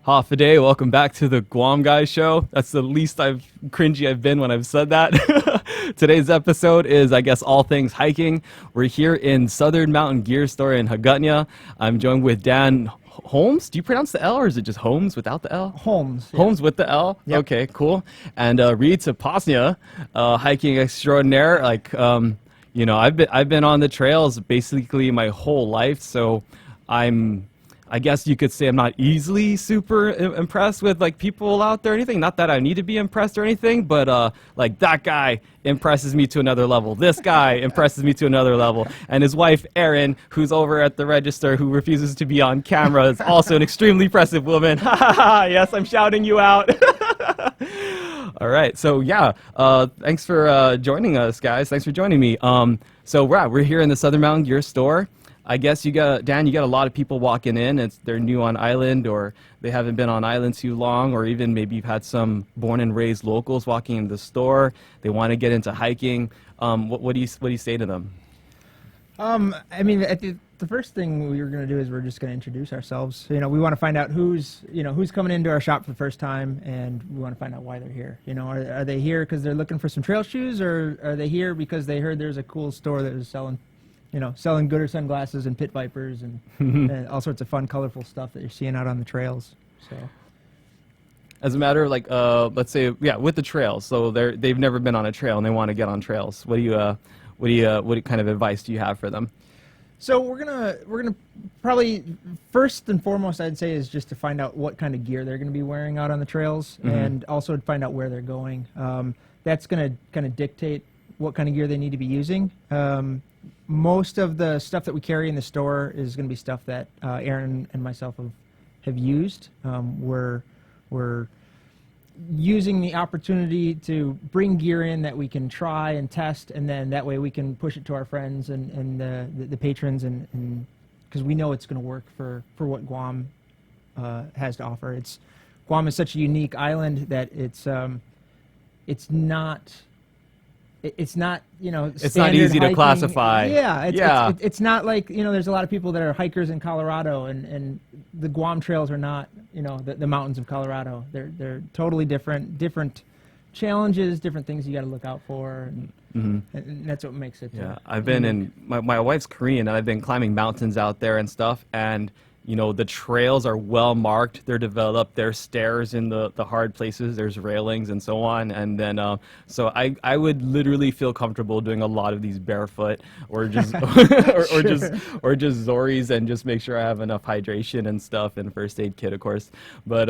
Hafaday, welcome back to the Guam Guy show. That's the least cringy I've been when I've said that. Today's episode is, I guess, all things hiking. We're here in Southern Mountain Gear Store in Hagutnya. I'm joined with Dan Holmes. Do you pronounce the L, or is it just Holmes without the L? Holmes. Yeah. Holmes with the L? Yep. Okay, cool. And Reed Sapasnia, hiking extraordinaire. I've been on the trails basically my whole life, so I guess you could say I'm not easily super impressed with like people out there or anything. Not that I need to be impressed or anything, but like that guy impresses me to another level. This guy impresses me to another level. And his wife, Erin, who's over at the register, who refuses to be on camera, is also an extremely impressive woman. Yes, I'm shouting you out. All right. So yeah, thanks for joining us, guys. Thanks for joining me. We're here in the Southern Mountain Gear Store. I guess you got a lot of people walking in. They're new on island, or they haven't been on island too long, or even maybe you've had some born and raised locals walking in the store. They want to get into hiking. What do you say to them? The first thing we were going to do is we're just going to introduce ourselves. We want to find out who's coming into our shop for the first time, and we want to find out why they're here. Are they here because they're looking for some trail shoes, or are they here because they heard there's a cool store that was selling Gooder sunglasses and pit vipers and all sorts of fun, colorful stuff that you're seeing out on the trails. So, as a matter of let's say, with the trails, so they've never been on a trail and they want to get on trails. What kind of advice do you have for them? So we're gonna probably first and foremost, I'd say, is just to find out what kind of gear they're going to be wearing out on the trails, and also to find out where they're going. That's going to kind of dictate what kind of gear they need to be using. Most of the stuff that we carry in the store is going to be stuff that Aaron and myself have used. We're using the opportunity to bring gear in that we can try and test, and then that way we can push it to our friends and the patrons, and because we know it's going to work for what Guam has to offer. Guam is such a unique island that it's not. It's not, it's not easy hiking. To classify. Yeah, it's not like, there's a lot of people that are hikers in Colorado, and the Guam trails are not, the mountains of Colorado. They're totally different challenges, different things you got to look out for, and that's what makes it. Yeah, I've been in, my wife's Korean, and I've been climbing mountains out there and stuff, and the trails are well marked. They're developed. There's stairs in the hard places. There's railings and so on. And then, so I would literally feel comfortable doing a lot of these barefoot, or just or just Zoris, and just make sure I have enough hydration and stuff, and first aid kit, of course. But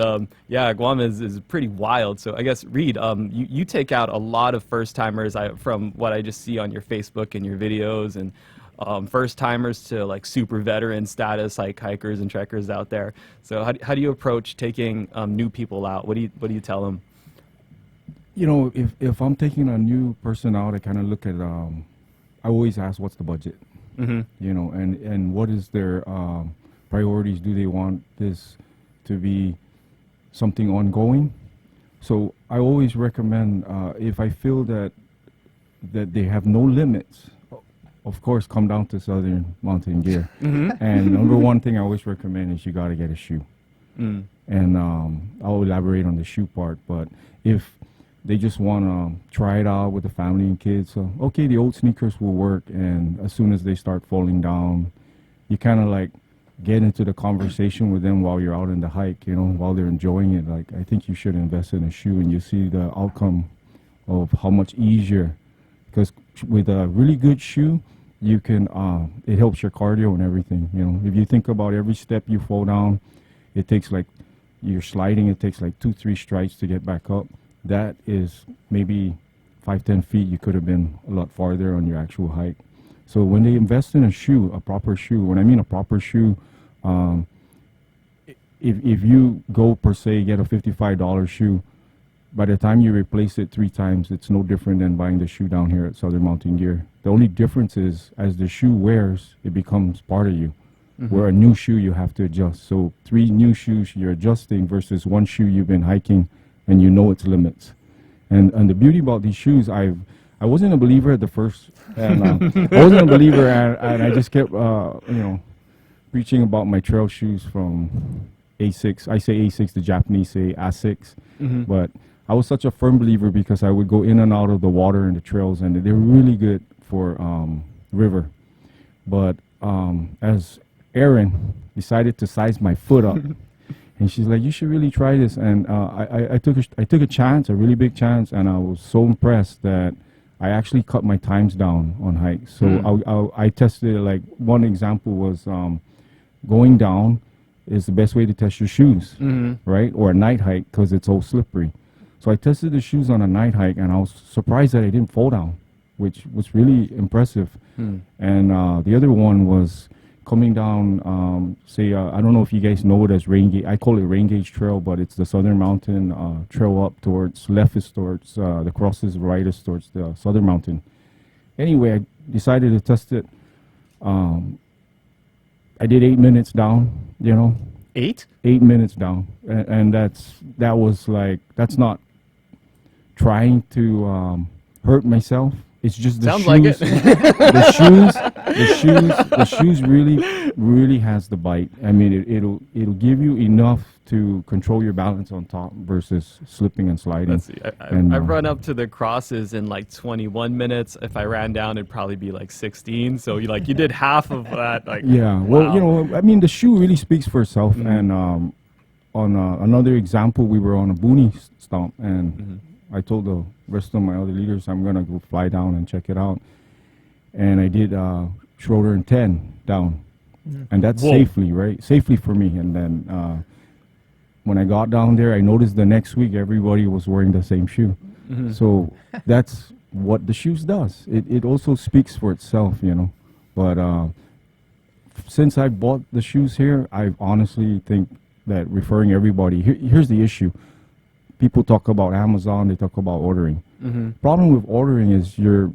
Guam is pretty wild. So I guess, Reed, you take out a lot of first timers. From what I just see on your Facebook and your videos, and first timers to like super veteran status, like hikers and trekkers out there. So how do you approach taking new people out? What do you tell them? If I'm taking a new person out, I kind of look at I always ask, what's the budget? And what is their priorities? Do they want this to be something ongoing? So I always recommend, if I feel that they have no limits, of course, come down to Southern Mountain Gear. And number one thing I always recommend is you got to get a shoe. And I'll elaborate on the shoe part. But if they just want to try it out with the family and kids, okay, the old sneakers will work. And as soon as they start falling down, you kind of like get into the conversation with them while you're out in the hike, while they're enjoying it. Like, I think you should invest in a shoe, and you see the outcome of how much easier. Because with a really good shoe, you can, it helps your cardio and everything. If you think about every step you fall down, it takes like, you're sliding, it takes like 2-3 strides to get back up. That is maybe 5-10 feet. You could have been a lot farther on your actual hike. So when they invest in a shoe, a proper shoe, when I mean a proper shoe, if you go per se get a $55 shoe, by the time you replace it 3 times, it's no different than buying the shoe down here at Southern Mountain Gear. The only difference is, as the shoe wears, it becomes part of you. Where a new shoe, you have to adjust. So 3 new shoes you're adjusting versus 1 shoe you've been hiking and its limits. And the beauty about these shoes, I wasn't a believer at the first, and I wasn't a believer, and I just kept preaching about my trail shoes from A6. I say A6, the Japanese say A6. But I was such a firm believer because I would go in and out of the water and the trails, and they're really good for river. But as Erin decided to size my foot up, and she's like, "You should really try this." And I took a chance, a really big chance, and I was so impressed that I actually cut my times down on hikes. So I tested it. Like one example was going down is the best way to test your shoes, right? Or a night hike because it's all slippery. So I tested the shoes on a night hike, and I was surprised that I didn't fall down, which was really impressive. And the other one was coming down, I don't know if you guys know it as rain gauge. I call it rain gauge trail, but it's the Southern Mountain trail up towards, left is towards the crosses, right is towards the Southern Mountain. Anyway, I decided to test it. I did 8 minutes down, 8? 8 minutes down. And that was like, that's not trying to hurt myself. It's just the Sounds shoes. like it. The shoes really has the bite. I mean, it'll give you enough to control your balance on top versus slipping and sliding. Let's see. I run up to the crosses in like 21 minutes. If I ran down, it'd probably be like 16. So you did half of that. Like, yeah. wow. Well, I mean, the shoe really speaks for itself. And on another example, we were on a boonie stomp, and I told the rest of my other leaders I'm gonna go fly down and check it out. And I did Schroeder and 10 down, and that's safely, right? Safely for me. And then when I got down there, I noticed the next week everybody was wearing the same shoe. So that's what the shoes does. It also speaks for itself, But since I bought the shoes here, I honestly think that referring everybody, here's the issue. People talk about Amazon, they talk about ordering. Problem with ordering is your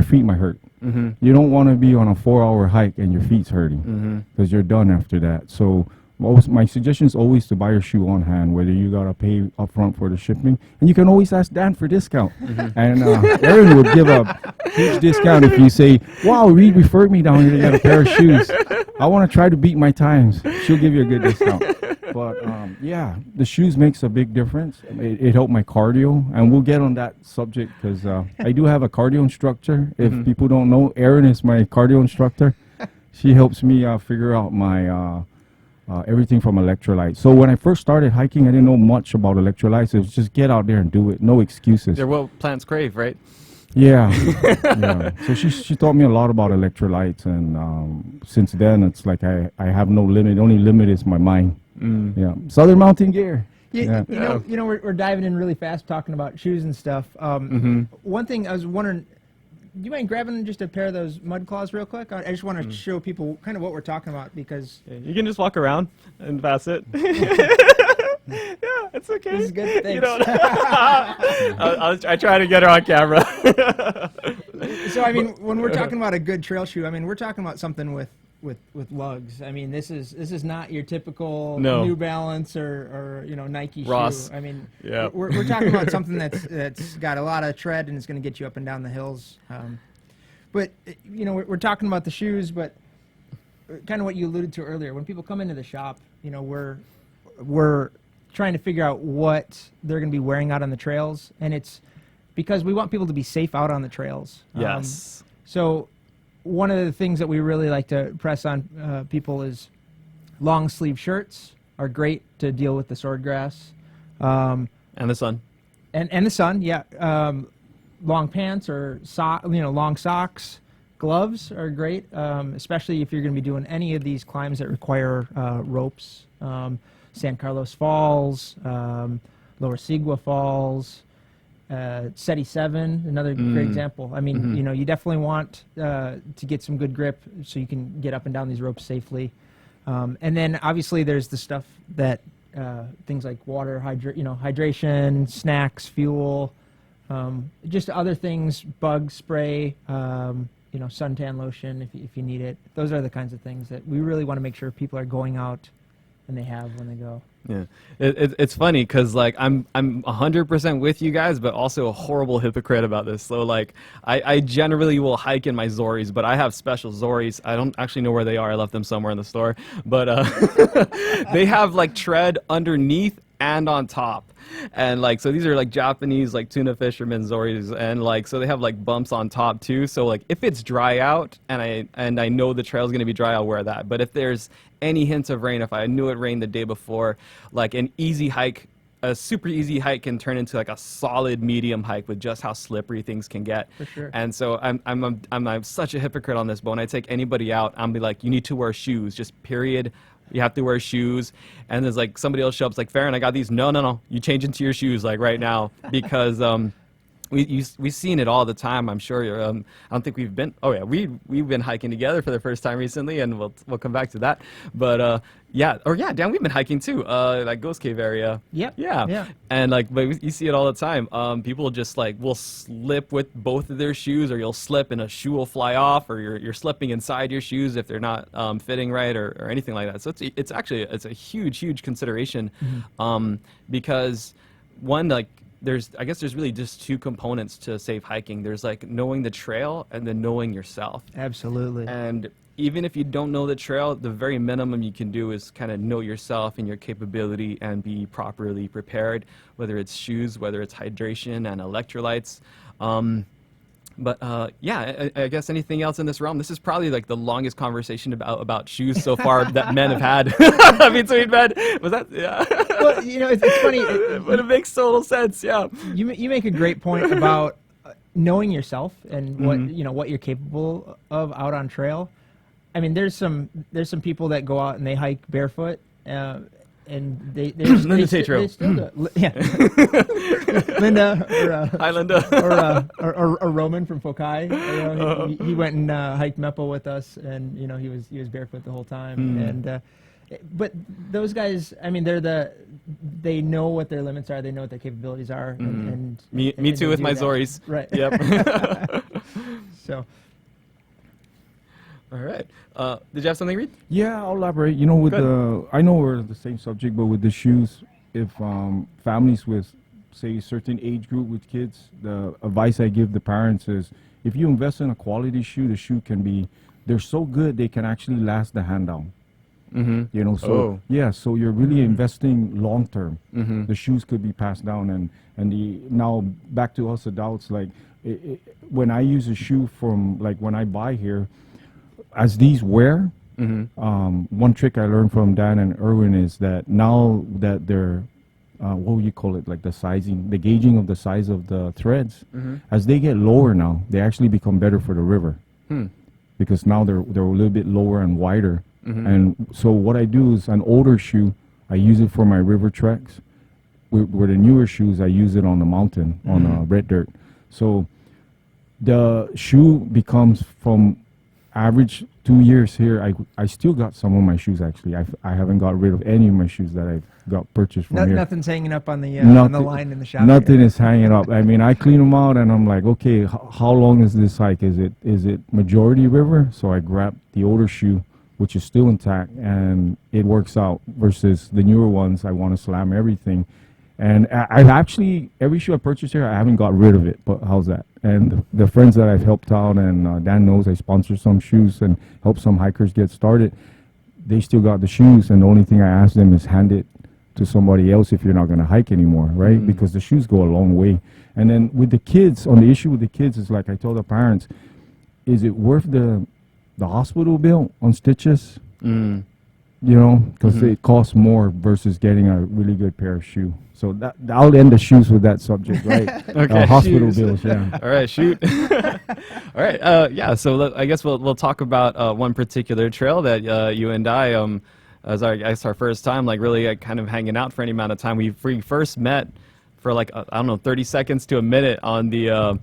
feet might hurt. You don't want to be on a 4-hour hike and your feet's hurting because you're done after that. So my suggestion is always to buy your shoe on hand, whether you got to pay up front for the shipping. And you can always ask Dan for discount. And Erin would give a huge discount if you say, "Wow, Reed referred me down here to get a pair of shoes. I want to try to beat my times." She'll give you a good discount. But yeah, the shoes makes a big difference. It helped my cardio, and we'll get on that subject because I do have a cardio instructor. If people don't know, Erin is my cardio instructor. She helps me figure out my everything from electrolytes. So when I first started hiking, I didn't know much about electrolytes. It was just get out there and do it, no excuses. They're what plants crave, right? Yeah, yeah. So she taught me a lot about electrolytes, and since then it's like I have no limit. The only limit is my mind. Yeah, Southern Mountain gear. We're diving in really fast talking about shoes and stuff. One thing I was wondering, do you mind grabbing just a pair of those mud claws real quick? I just want to show people kind of what we're talking about because you can just walk around and pass it. Yeah, it's okay. This is good. Thanks. I try to get her on camera. So I mean, when we're talking about a good trail shoe, I mean we're talking about something with lugs. I mean, this is not your typical New Balance or Nike Ross. shoe. I mean, yeah. we're talking about something that's got a lot of tread and is going to get you up and down the hills. But we're talking about the shoes, but kind of what you alluded to earlier. When people come into the shop, we're trying to figure out what they're going to be wearing out on the trails, and it's because we want people to be safe out on the trails. Yes. So one of the things that we really like to press on people is long sleeve shirts are great to deal with the swordgrass. And the sun. And the sun, yeah. Long pants or long socks. Gloves are great, especially if you're going to be doing any of these climbs that require ropes. San Carlos Falls, Lower Sigua Falls, SETI 7, another great example. I mean, you definitely want to get some good grip so you can get up and down these ropes safely. And then obviously there's the stuff that things like water, hydration, snacks, fuel, just other things, bug spray, suntan lotion if you need it. Those are the kinds of things that we really want to make sure people are going out and they have when they go. Yeah, it's funny because like I'm 100% with you guys, but also a horrible hypocrite about this. So like I generally will hike in my Zoris, but I have special Zoris. I don't actually know where they are. I left them somewhere in the store, but they have like tread underneath and on top. And like, so these are like Japanese like tuna fishermen Zoris, and like, so they have like bumps on top too. So like if it's dry out and I know the trail's going to be dry, I'll wear that. But if there's any hints of rain, if I knew it rained the day before, like an easy hike, a super easy hike can turn into like a solid medium hike with just how slippery things can get. For sure. And so I'm such a hypocrite on this, but when I take anybody out, I'm be like, you need to wear shoes, just period. You have to wear shoes. And there's like somebody else show up, it's like, Farron, I got these. No, you change into your shoes like right now, because we've seen it all the time. I'm sure I don't think we've been. Oh yeah, we've been hiking together for the first time recently, and we'll come back to that. But Dan, we've been hiking too, like Ghost Cave area. Yep. Yeah. And like, but you see it all the time. People just like will slip with both of their shoes, or you'll slip and a shoe will fly off, or you're slipping inside your shoes if they're not fitting right, or anything like that. So it's actually a huge consideration, because one, like, I guess there's really just two components to safe hiking. There's like knowing the trail and then knowing yourself. Absolutely. And even if you don't know the trail, the very minimum you can do is kind of know yourself and your capability and be properly prepared, whether it's shoes, whether it's hydration and electrolytes. I guess anything else in this realm? This is probably like the longest conversation about shoes so far that men have had between men. Was that? Yeah. Well, it's funny. But it makes total sense. Yeah. You make a great point about knowing yourself and what you're capable of out on trail. I mean, there's some people that go out and they hike barefoot. And they Taijeron. still do it. Yeah. Linda, Hi, Linda. or Roman from Fokai. He went and hiked Mepo with us, and he was barefoot the whole time. And but those guys, I mean, they know what their limits are. They know what their capabilities are. And me too with my Zoris. Right. Yep. So. All right. Did you have something, Reed? Yeah, I'll elaborate. I know we're the same subject, but with the shoes, if families with, say, a certain age group with kids, the advice I give the parents is, if you invest in a quality shoe, the shoe they're so good they can actually last the hand down. So you're really investing long term. The shoes could be passed down, and now back to us adults, like when I use a shoe from, like, when I buy here, as these wear, one trick I learned from Dan and Erwin is that now that they're, what would you call it, like the gauging of the size of the threads, as they get lower now, they actually become better for the river, because now they're a little bit lower and wider. And so what I do is, an older shoe, I use it for my river treks. With the newer shoes, I use it on the mountain, on red dirt. So the shoe becomes, from average 2 years here, I still got some of my shoes, actually. I haven't got rid of any of my shoes that I've got purchased from here. Nothing's hanging up on the line in the shop. Nothing is hanging up. I mean, I clean them out and I'm like, okay, how long is this hike? Is it majority river? So I grab the older shoe, which is still intact, and it works out, versus the newer ones, I want to slam everything. And I've actually, every shoe I purchased here, I haven't got rid of it, but how's that? And the friends that I've helped out, and Dan knows I sponsor some shoes and help some hikers get started, they still got the shoes, and the only thing I ask them is hand it to somebody else if you're not going to hike anymore, right? Because the shoes go a long way. And then with the kids, on the issue with the kids, is like I told the parents, is it worth the hospital bill on stitches? Because it costs more versus getting a really good pair of shoe. So I'll end the shoes with that subject, right? Okay. Hospital bills, yeah. All right, shoot. All right, so I guess we'll talk about one particular trail that you and I, as our first time, like really kind of hanging out for any amount of time. We first met for like, 30 seconds to a minute on the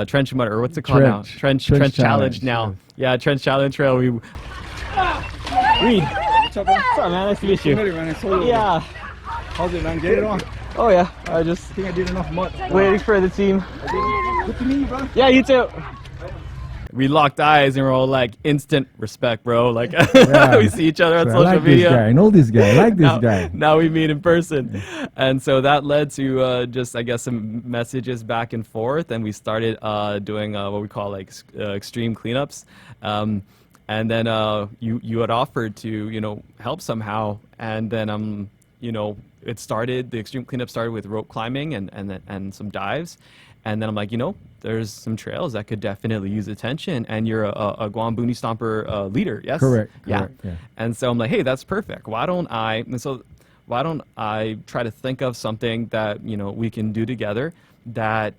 Trench Mud, or what's it called now? Trench Challenge now. Yeah, Trench Challenge Trail. Reed. What's up, man? Nice to meet you. Yeah. How's it, man? Get it on. Oh, yeah. I just think I did enough mud. waiting for the team. Good to meet you, bro. Yeah, you too. we locked eyes and we're all like instant respect, bro. Like Yeah. we see each other on So I social like media. this guy. I know this guy. I like this now, guy. now we meet in person. And so that led to just, I guess, some messages back and forth. And we started doing what we call like extreme cleanups. And then you had offered to, help somehow. And then, it started, the extreme cleanup started with rope climbing and some dives. And then I'm like, there's some trails that could definitely use attention. And you're a Guam Boonie Stomper leader, yes? Correct. Yeah. Yeah. And so I'm like, hey, that's perfect. Why don't I try to think of something that, we can do together that,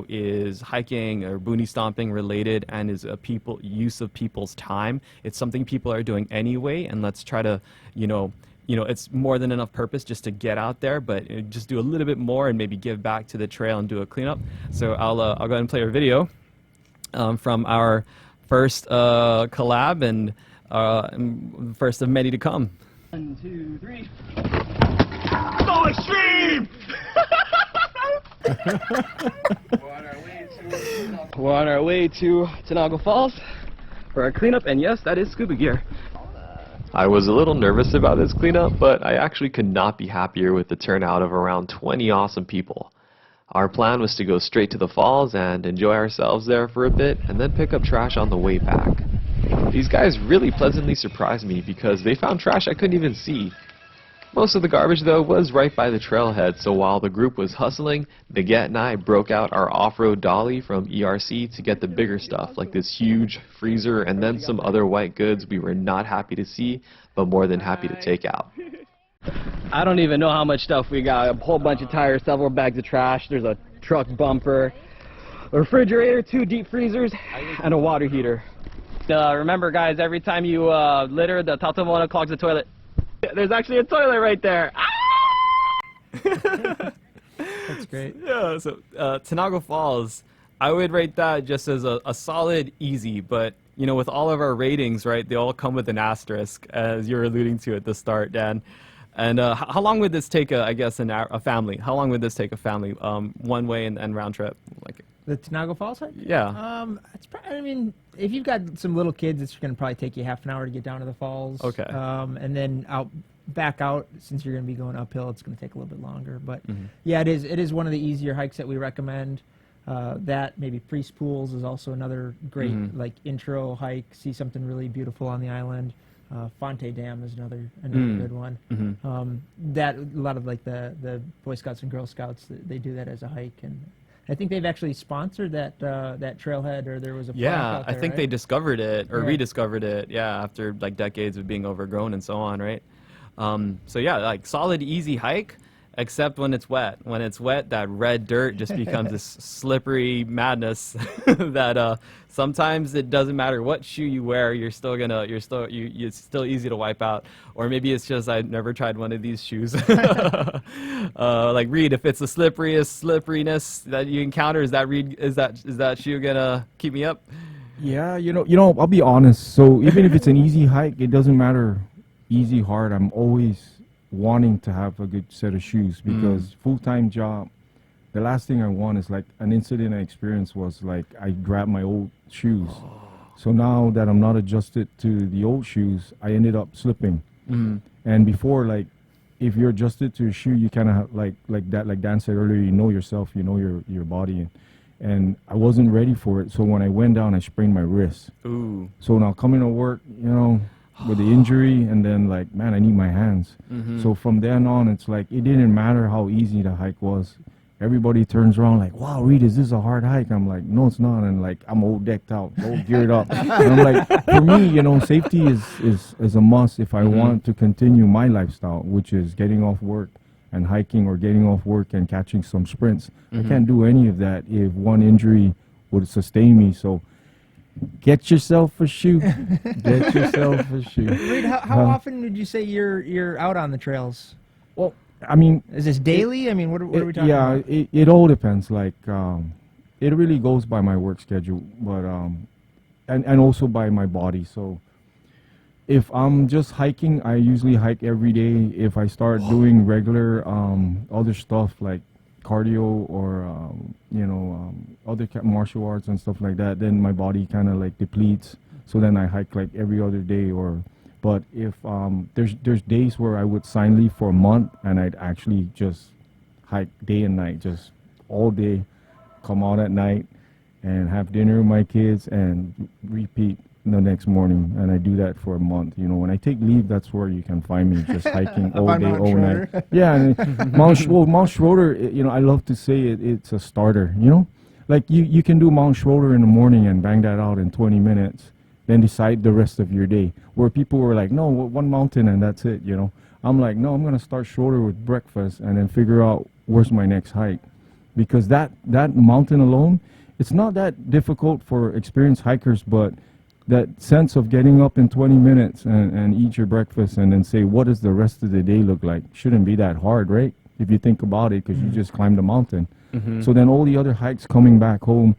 is hiking or boonie stomping related and is a use of people's time. It's something people are doing anyway. And let's try to, it's more than enough purpose just to get out there, but just do a little bit more and maybe give back to the trail and do a cleanup. So I'll go ahead and play a video from our first collab and first of many to come. 1, 2, 3. So extreme! We're on our way to Tanago Falls for our cleanup, and yes, that is scuba gear. I was a little nervous about this cleanup, but I actually could not be happier with the turnout of around 20 awesome people. Our plan was to go straight to the falls and enjoy ourselves there for a bit, and then pick up trash on the way back. These guys really pleasantly surprised me because they found trash I couldn't even see. Most of the garbage, though, was right by the trailhead, so while the group was hustling, Baguette and I broke out our off-road dolly from ERC to get the bigger stuff, like this huge freezer and then some other white goods we were not happy to see, but more than happy to take out. I don't even know how much stuff we got. A whole bunch of tires, several bags of trash. There's a truck bumper, a refrigerator, 2 deep freezers, and a water heater. Remember, guys, every time you litter, the tatamona clogs the toilet. There's actually a toilet right there. That's great. Yeah, so Tanago Falls, I would rate that just as a solid easy, but with all of our ratings, right, they all come with an asterisk, as you're alluding to at the start, Dan. And how long would this take a family? How long would this take a family, one way and round trip? Like, The Tanago Falls hike? yeah. It's probably, if you've got some little kids, it's going to probably take you half an hour to get down to the falls. Okay. And then back out, since you're going to be going uphill, it's going to take a little bit longer. But yeah, it is one of the easier hikes that we recommend. That maybe Priest Pools is also another great like intro hike. See something really beautiful on the island. Fonte Dam is another good one. That a lot of like the Boy Scouts and Girl Scouts, they do that as a hike, and I think they've actually sponsored that trailhead, or there was a plaque out there, I think right? they discovered it or Yeah. rediscovered it. Yeah, after like decades of being overgrown and so on, right? So yeah, like solid, easy hike, except when it's wet. When it's wet, that red dirt just becomes this slippery madness that sometimes it doesn't matter what shoe you wear, it's still easy to wipe out. Or maybe it's just I've never tried one of these shoes. Like Reed, if it's the slipperiness that you encounter, is that shoe gonna keep me up? Yeah, I'll be honest. So even if it's an easy hike, it doesn't matter easy, hard. I'm always wanting to have a good set of shoes because full-time job, the last thing I want is like an incident I experienced was like I grabbed my old shoes. So now that I'm not adjusted to the old shoes, I ended up slipping. And before, like, if you're adjusted to a shoe, you kind of like Dan said earlier, you know yourself, you know your body, and I wasn't ready for it. So when I went down, I sprained my wrist. Ooh. So now coming to work, with the injury, and then like, man, I need my hands. So from then on, it's like it didn't matter how easy the hike was. Everybody turns around like, wow, Reed, is this a hard hike? I'm like, no, it's not. And like, I'm all decked out, all geared up. And I'm like, for me, safety is a must if I want to continue my lifestyle, which is getting off work and hiking, or getting off work and catching some sprints. I can't do any of that if one injury would sustain me. So get yourself a shoe. Get yourself a shoe. Reed, how often would you say you're out on the trails? Well, I mean, Is this daily? I mean, what are we talking about? it all depends. Like, it really goes by my work schedule, but and also by my body. So if I'm just hiking, I usually hike every day. If I start doing regular other stuff like cardio or other martial arts and stuff like that, then my body kind of like depletes. So then I hike like every other day. But if there's days where I would sign leave for a month and I'd actually just hike day and night, just all day, come out at night and have dinner with my kids and repeat the next morning. And I do that for a month. When I take leave, that's where you can find me, just hiking all On day, Mount all night. Schroeder. Yeah, and Mount Schroeder, I love to say it's a starter. Like you can do Mount Schroeder in the morning and bang that out in 20 minutes, then decide the rest of your day. Where people were like, no, one mountain and that's it. I'm like, no, I'm gonna start Schroeder with breakfast and then figure out where's my next hike, because that mountain alone, it's not that difficult for experienced hikers, but that sense of getting up in 20 minutes and eat your breakfast and then say, what does the rest of the day look like? Shouldn't be that hard, right? If you think about it, because you just climbed the mountain. So then all the other hikes coming back home,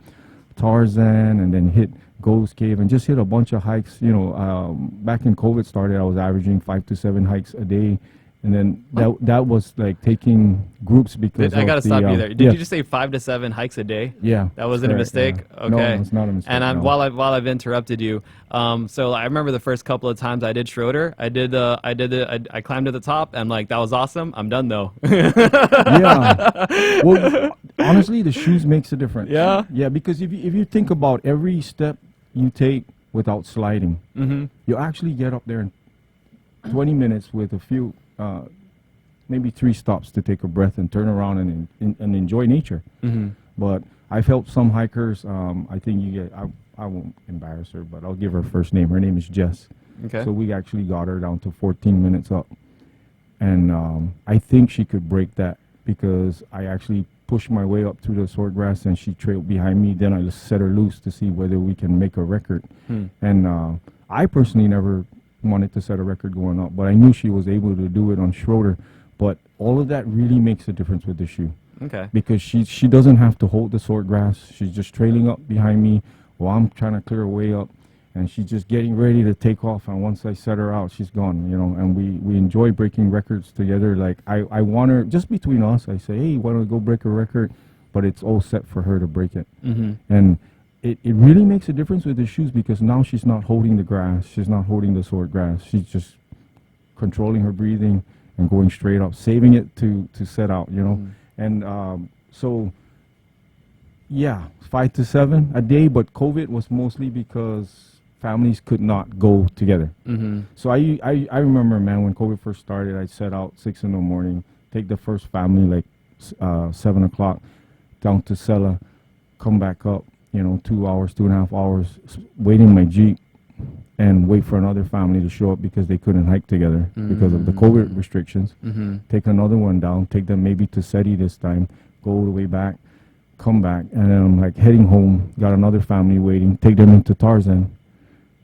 Tarzan, and then hit Ghost Cave, and just hit a bunch of hikes. Back when COVID started, I was averaging 5 to 7 hikes a day. And then that was like taking groups because I gotta stop you there. Did yeah. you just say 5 to 7 hikes a day? Yeah, That wasn't a correct, mistake. yeah. Okay. No, it's not a mistake. And no. while I've interrupted you, so I remember the first couple of times I did Schroeder. I climbed to the top. And I'm like, that was awesome. I'm done though. Yeah. Well, honestly, the shoes makes a difference. Yeah? Yeah, because if you think about every step you take without sliding, you actually get up there in 20 minutes with a few, maybe 3 stops to take a breath and turn around and enjoy nature. But I've helped some hikers. I think I won't embarrass her, but I'll give her first name. Her name is Jess. Okay. So we actually got her down to 14 minutes up. And I think she could break that, because I actually pushed my way up through the swordgrass and she trailed behind me. Then I just set her loose to see whether we can make a record. And I personally never wanted to set a record going up, but I knew she was able to do it on Schroeder. But all of that really makes a difference with the shoe. Okay. Because she doesn't have to hold the swordgrass. She's just trailing up behind me while I'm trying to clear her way up. And she's just getting ready to take off. And once I set her out, she's gone, and we enjoy breaking records together. Like I want her, just between us, I say, hey, why don't we go break a record? But it's all set for her to break it. And it really makes a difference with the shoes, because now she's not holding the grass. She's not holding the sword grass. She's just controlling her breathing and going straight up, saving it to set out, And so, yeah, 5 to 7 a day. But COVID was mostly because families could not go together. So I remember, man, when COVID first started, I set out 6 in the morning, take the first family like 7 o'clock down to Sella, come back up, 2 hours, 2.5 hours, wait in my Jeep and wait for another family to show up because they couldn't hike together because of the COVID restrictions. Take another one down, take them maybe to SETI this time, go all the way back, come back, and then I'm like heading home, got another family waiting, take them into Tarzan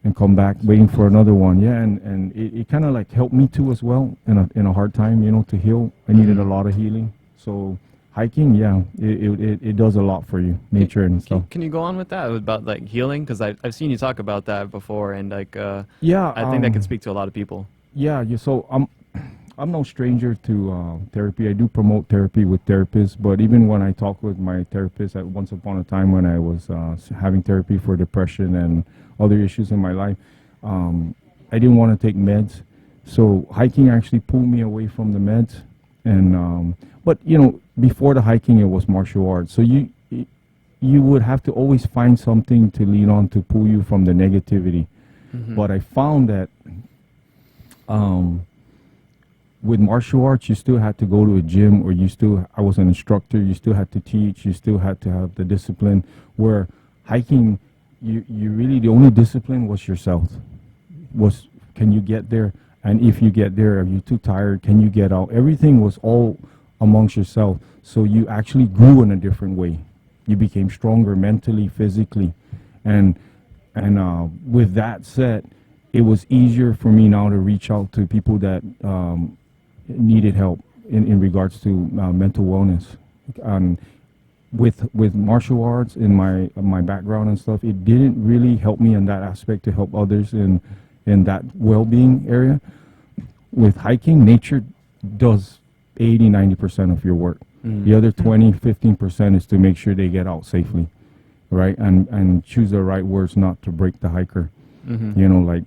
and come back waiting for another one. Yeah, and it kind of like helped me too as well in a hard time, to heal. I needed a lot of healing. So hiking, yeah, it does a lot for you, nature and stuff. Can you go on with that about like healing? Because I've seen you talk about that before, and like yeah, I think that can speak to a lot of people. Yeah, so I'm no stranger to therapy. I do promote therapy with therapists, but even when I talk with my therapist, at once upon a time when I was having therapy for depression and other issues in my life, I didn't want to take meds. So hiking actually pulled me away from the meds. And but before the hiking, it was martial arts. So you would have to always find something to lean on to pull you from the negativity. But I found that with martial arts, you still had to go to a gym, or I was an instructor, you still had to teach, you still had to have the discipline, where hiking, you really, the only discipline was yourself. Can you get there? And if you get there, are you too tired? Can you get out? Everything was all amongst yourself. So you actually grew in a different way. You became stronger mentally, physically. And with that said, it was easier for me now to reach out to people that needed help in regards to mental wellness. With martial arts in my background and stuff, it didn't really help me in that aspect to help others in that well-being area. With hiking, nature does 80-90% of your work. The other 15% is to make sure they get out safely, right? And choose the right words not to break the hiker. You know, like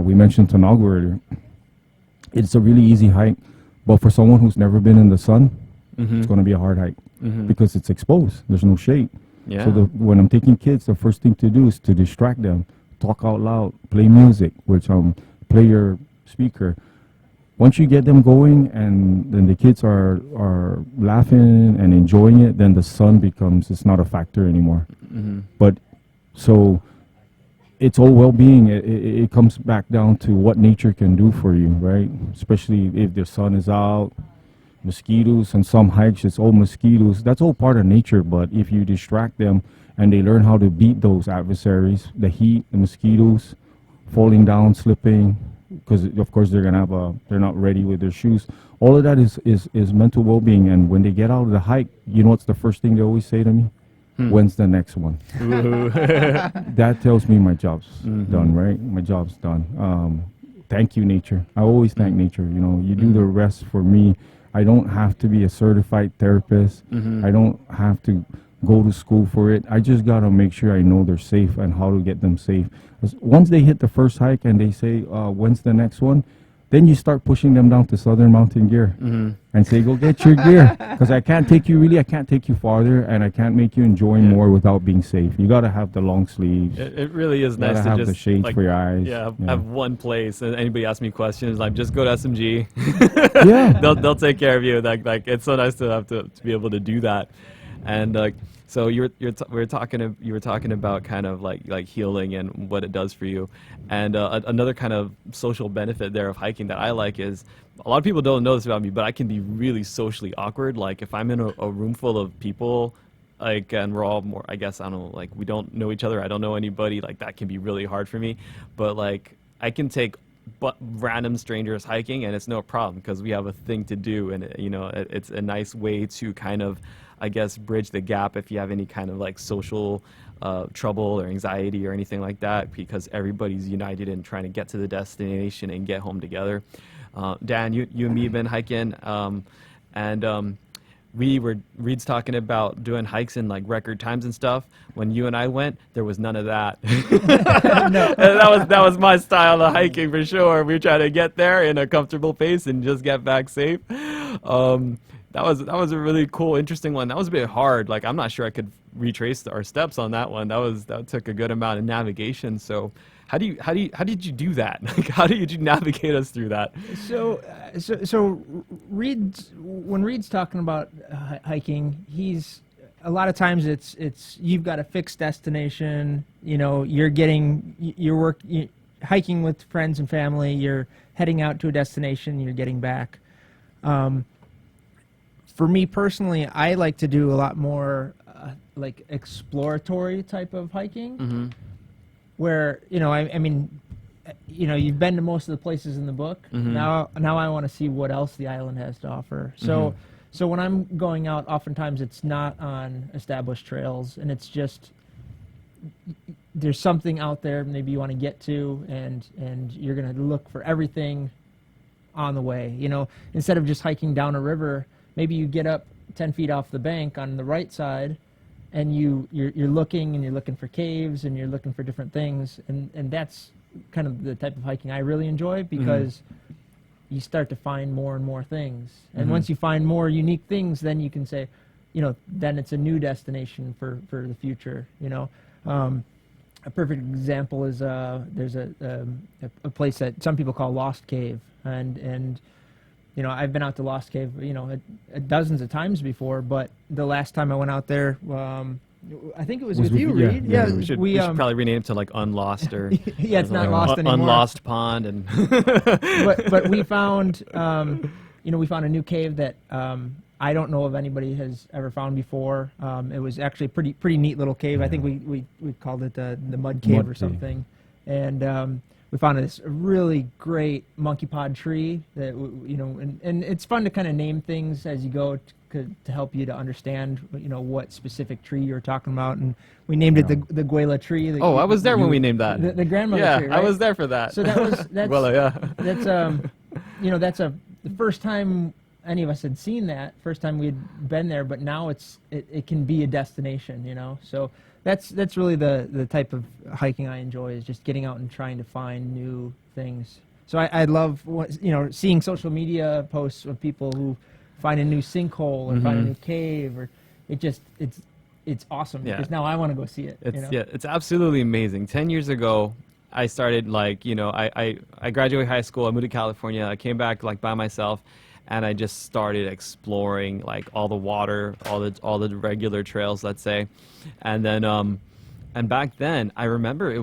we mentioned Tanago earlier. It's a really easy hike, but for someone who's never been in the sun, it's going to be a hard hike because it's exposed. There's no shade. Yeah. So when I'm taking kids, the first thing to do is to distract them, talk out loud, play music, which play your speaker. Once you get them going and then the kids are laughing and enjoying it, then the sun it's not a factor anymore. But so it's all well-being. It comes back down to what nature can do for you, right? Especially if the sun is out, mosquitoes, and some hikes, it's all mosquitoes. That's all part of nature, but if you distract them and they learn how to beat those adversaries, the heat, the mosquitoes, falling down, slipping, because of course they're not ready with their shoes. All of that is mental well-being. And when they get out of the hike, you know what's the first thing they always say to me? When's the next one? That tells me my job's done, right? My job's done. Thank you, nature. I always thank nature. You know, you do the rest for me. I don't have to be a certified therapist. I don't have to go to school for it. I just got to make sure I know they're safe and how to get them safe. Once they hit the first hike and they say, when's the next one? Then you start pushing them down to Southern Mountain Gear and say, go get your gear. Because I can't take you farther, and I can't make you enjoy more without being safe. You got to have the long sleeves. It really is nice to have just the shades like, for your eyes. Have one place. And anybody asks me questions, like just go to SMG. Yeah. they'll take care of you. Like it's so nice to have to be able to do that. And so you were talking about kind of like healing and what it does for you, and another kind of social benefit there of hiking that I like is a lot of people don't know this about me, but I can be really socially awkward. Like if I'm in a room full of people, like, and we're all more, I guess, I don't know, like we don't know each other, I don't know anybody, like that can be really hard for me. But like I can take random strangers hiking and it's no problem because we have a thing to do, and it's a nice way to kind of, I guess, bridge the gap if you have any kind of like social trouble or anxiety or anything like that, because everybody's united in trying to get to the destination and get home together. Dan, you and me have been hiking, and Reed's talking about doing hikes in like record times and stuff. When you and I went, there was none of that. No. that was my style of hiking for sure. We try to get there in a comfortable pace and just get back safe. That was a really cool, interesting one. That was a bit hard. Like I'm not sure I could retrace our steps on that one. That took a good amount of navigation. So how did you do that? Like how did you navigate us through that? So when Reed's talking about hiking, he's a lot of times it's you've got a fixed destination. You know, you're hiking with friends and family. You're heading out to a destination. You're getting back. For me personally, I like to do a lot more like exploratory type of hiking, where I mean, you've been to most of the places in the book. Now I want to see what else the island has to offer. So when I'm going out, oftentimes it's not on established trails, and it's just there's something out there maybe you want to get to, and you're gonna look for everything on the way. Instead of just hiking down a river. Maybe you get up 10 feet off the bank on the right side, and you're looking for caves, and you're looking for different things, and that's kind of the type of hiking I really enjoy, because you start to find more and more things, and once you find more unique things, then you can say, then it's a new destination for the future. A perfect example is there's a place that some people call Lost Cave, and I've been out to Lost Cave, dozens of times before, but the last time I went out there, I think it was with you, Reed. Yeah, we should probably rename it to like Unlost or yeah, it's not lost anymore. Unlost Pond, and but we found we found a new cave that I don't know if anybody has ever found before. It was actually a pretty neat little cave. I think we called it the Mud Cave or something, and we found this really great monkey pod tree that and it's fun to kind of name things as you go to help you to understand what specific tree you're talking about, and we named it the Guela tree. I was there when we named that. The grandmother tree, right? I was there for that. So that's Guela, that's the first time any of us had seen that first time we'd been there, but now it can be a destination, you know. So that's really the type of hiking I enjoy, is just getting out and trying to find new things. So I love seeing social media posts of people who find a new sinkhole or find a new cave, or it's awesome, because now I want to go see it. It's absolutely amazing. 10 years ago, I started I graduated high school. I moved to California. I came back by myself, and I just started exploring all the water, all the regular trails, let's say, and then and back then I remember I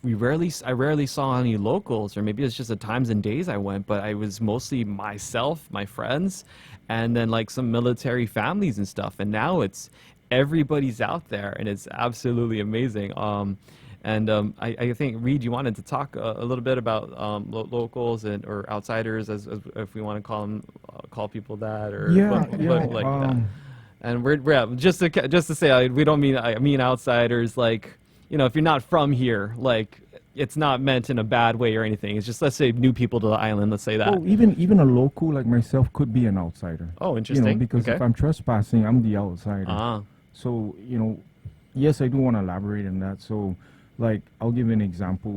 rarely saw any locals, or maybe it's just the times and days I went, but I was mostly myself, my friends, and then some military families and stuff. And now it's everybody's out there, and it's absolutely amazing. I think, Reed, you wanted to talk a little bit about locals or outsiders, as if we want to call people that, or that. And we're just to say, we don't mean, I mean outsiders, if you're not from here, it's not meant in a bad way or anything. It's just, let's say, new people to the island. Let's say that. Oh, even a local like myself could be an outsider. Oh, interesting. Because if I'm trespassing, I'm the outsider. So yes, I do want to elaborate on that. So, I'll give you an example.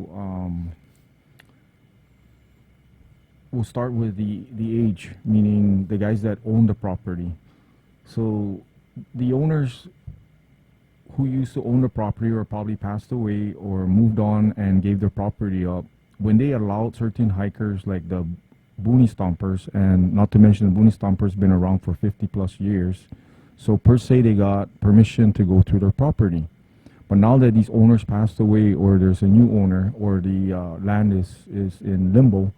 We'll start with the age, meaning the guys that own the property. So the owners who used to own the property or probably passed away or moved on and gave their property up, when they allowed certain hikers like the Boonie Stompers, and not to mention the Boonie Stompers been around for 50+ years, so per se they got permission to go to their property. But now that these owners passed away, or there's a new owner, or the land is in limbo,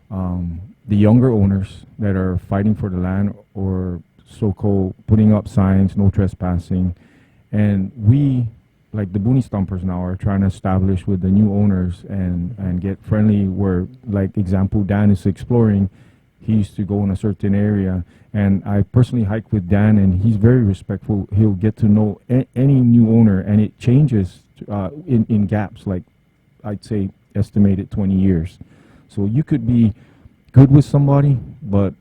the younger owners that are fighting for the land, or so-called putting up signs, no trespassing, and we, like the Boonie Stompers now, are trying to establish with the new owners and get friendly, where, example, Dan is exploring. He used to go in a certain area, and I personally hike with Dan, and he's very respectful. He'll get to know any new owner, and it changes in gaps, I'd say estimated 20 years. So you could be good with somebody, but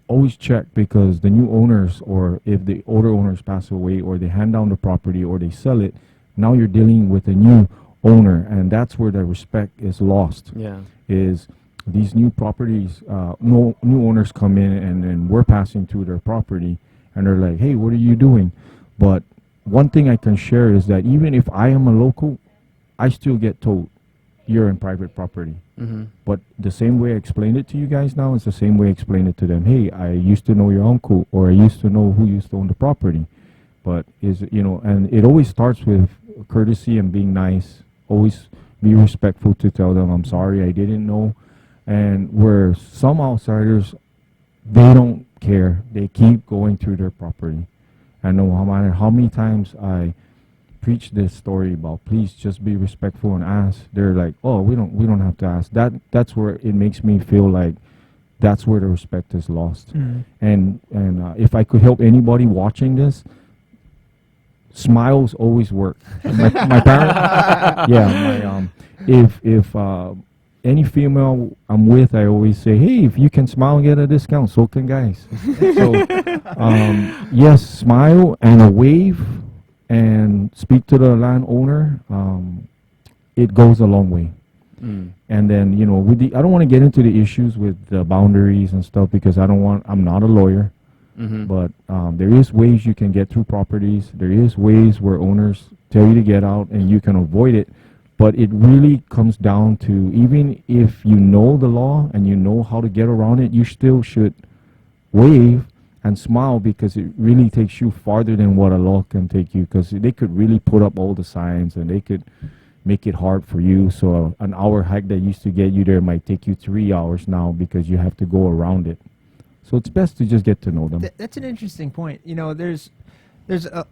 always check, because the new owners, or if the older owners pass away, or they hand down the property, or they sell it, now you're dealing with a new owner, and that's where the respect is lost. Is these new properties, no new owners come in, and we're passing through their property, and they're like, hey, what are you doing? But one thing I can share is that even if I am a local, I still get told, you're in private property. But the same way I explained it to you guys now is the same way I explained it to them. Hey, I used to know your uncle, or I used to know who used to own the property. But and it always starts with courtesy and being nice. Always be respectful to tell them, I'm sorry, I didn't know. And where some outsiders, they don't care. They keep going through their property. I know no matter how many times I preach this story about, please just be respectful and ask, they're like, oh, we don't have to ask. That's where it makes me feel like that's where the respect is lost. And if I could help anybody watching this, smiles always work. My parents, if any female I'm with, I always say, hey, if you can smile and get a discount, so can guys. So yes, smile and a wave, and speak to the landowner, it goes a long way. And then, I don't want to get into the issues with the boundaries and stuff, because I'm not a lawyer, but there is ways you can get through properties. There is ways where owners tell you to get out, and you can avoid it. But it really comes down to, even if you know the law and you know how to get around it, you still should wave and smile, because it really takes you farther than what a law can take you, because they could really put up all the signs, and they could make it hard for you. So an hour hike that used to get you there might take you 3 hours now, because you have to go around it. So it's best to just get to know them. That's an interesting point. There's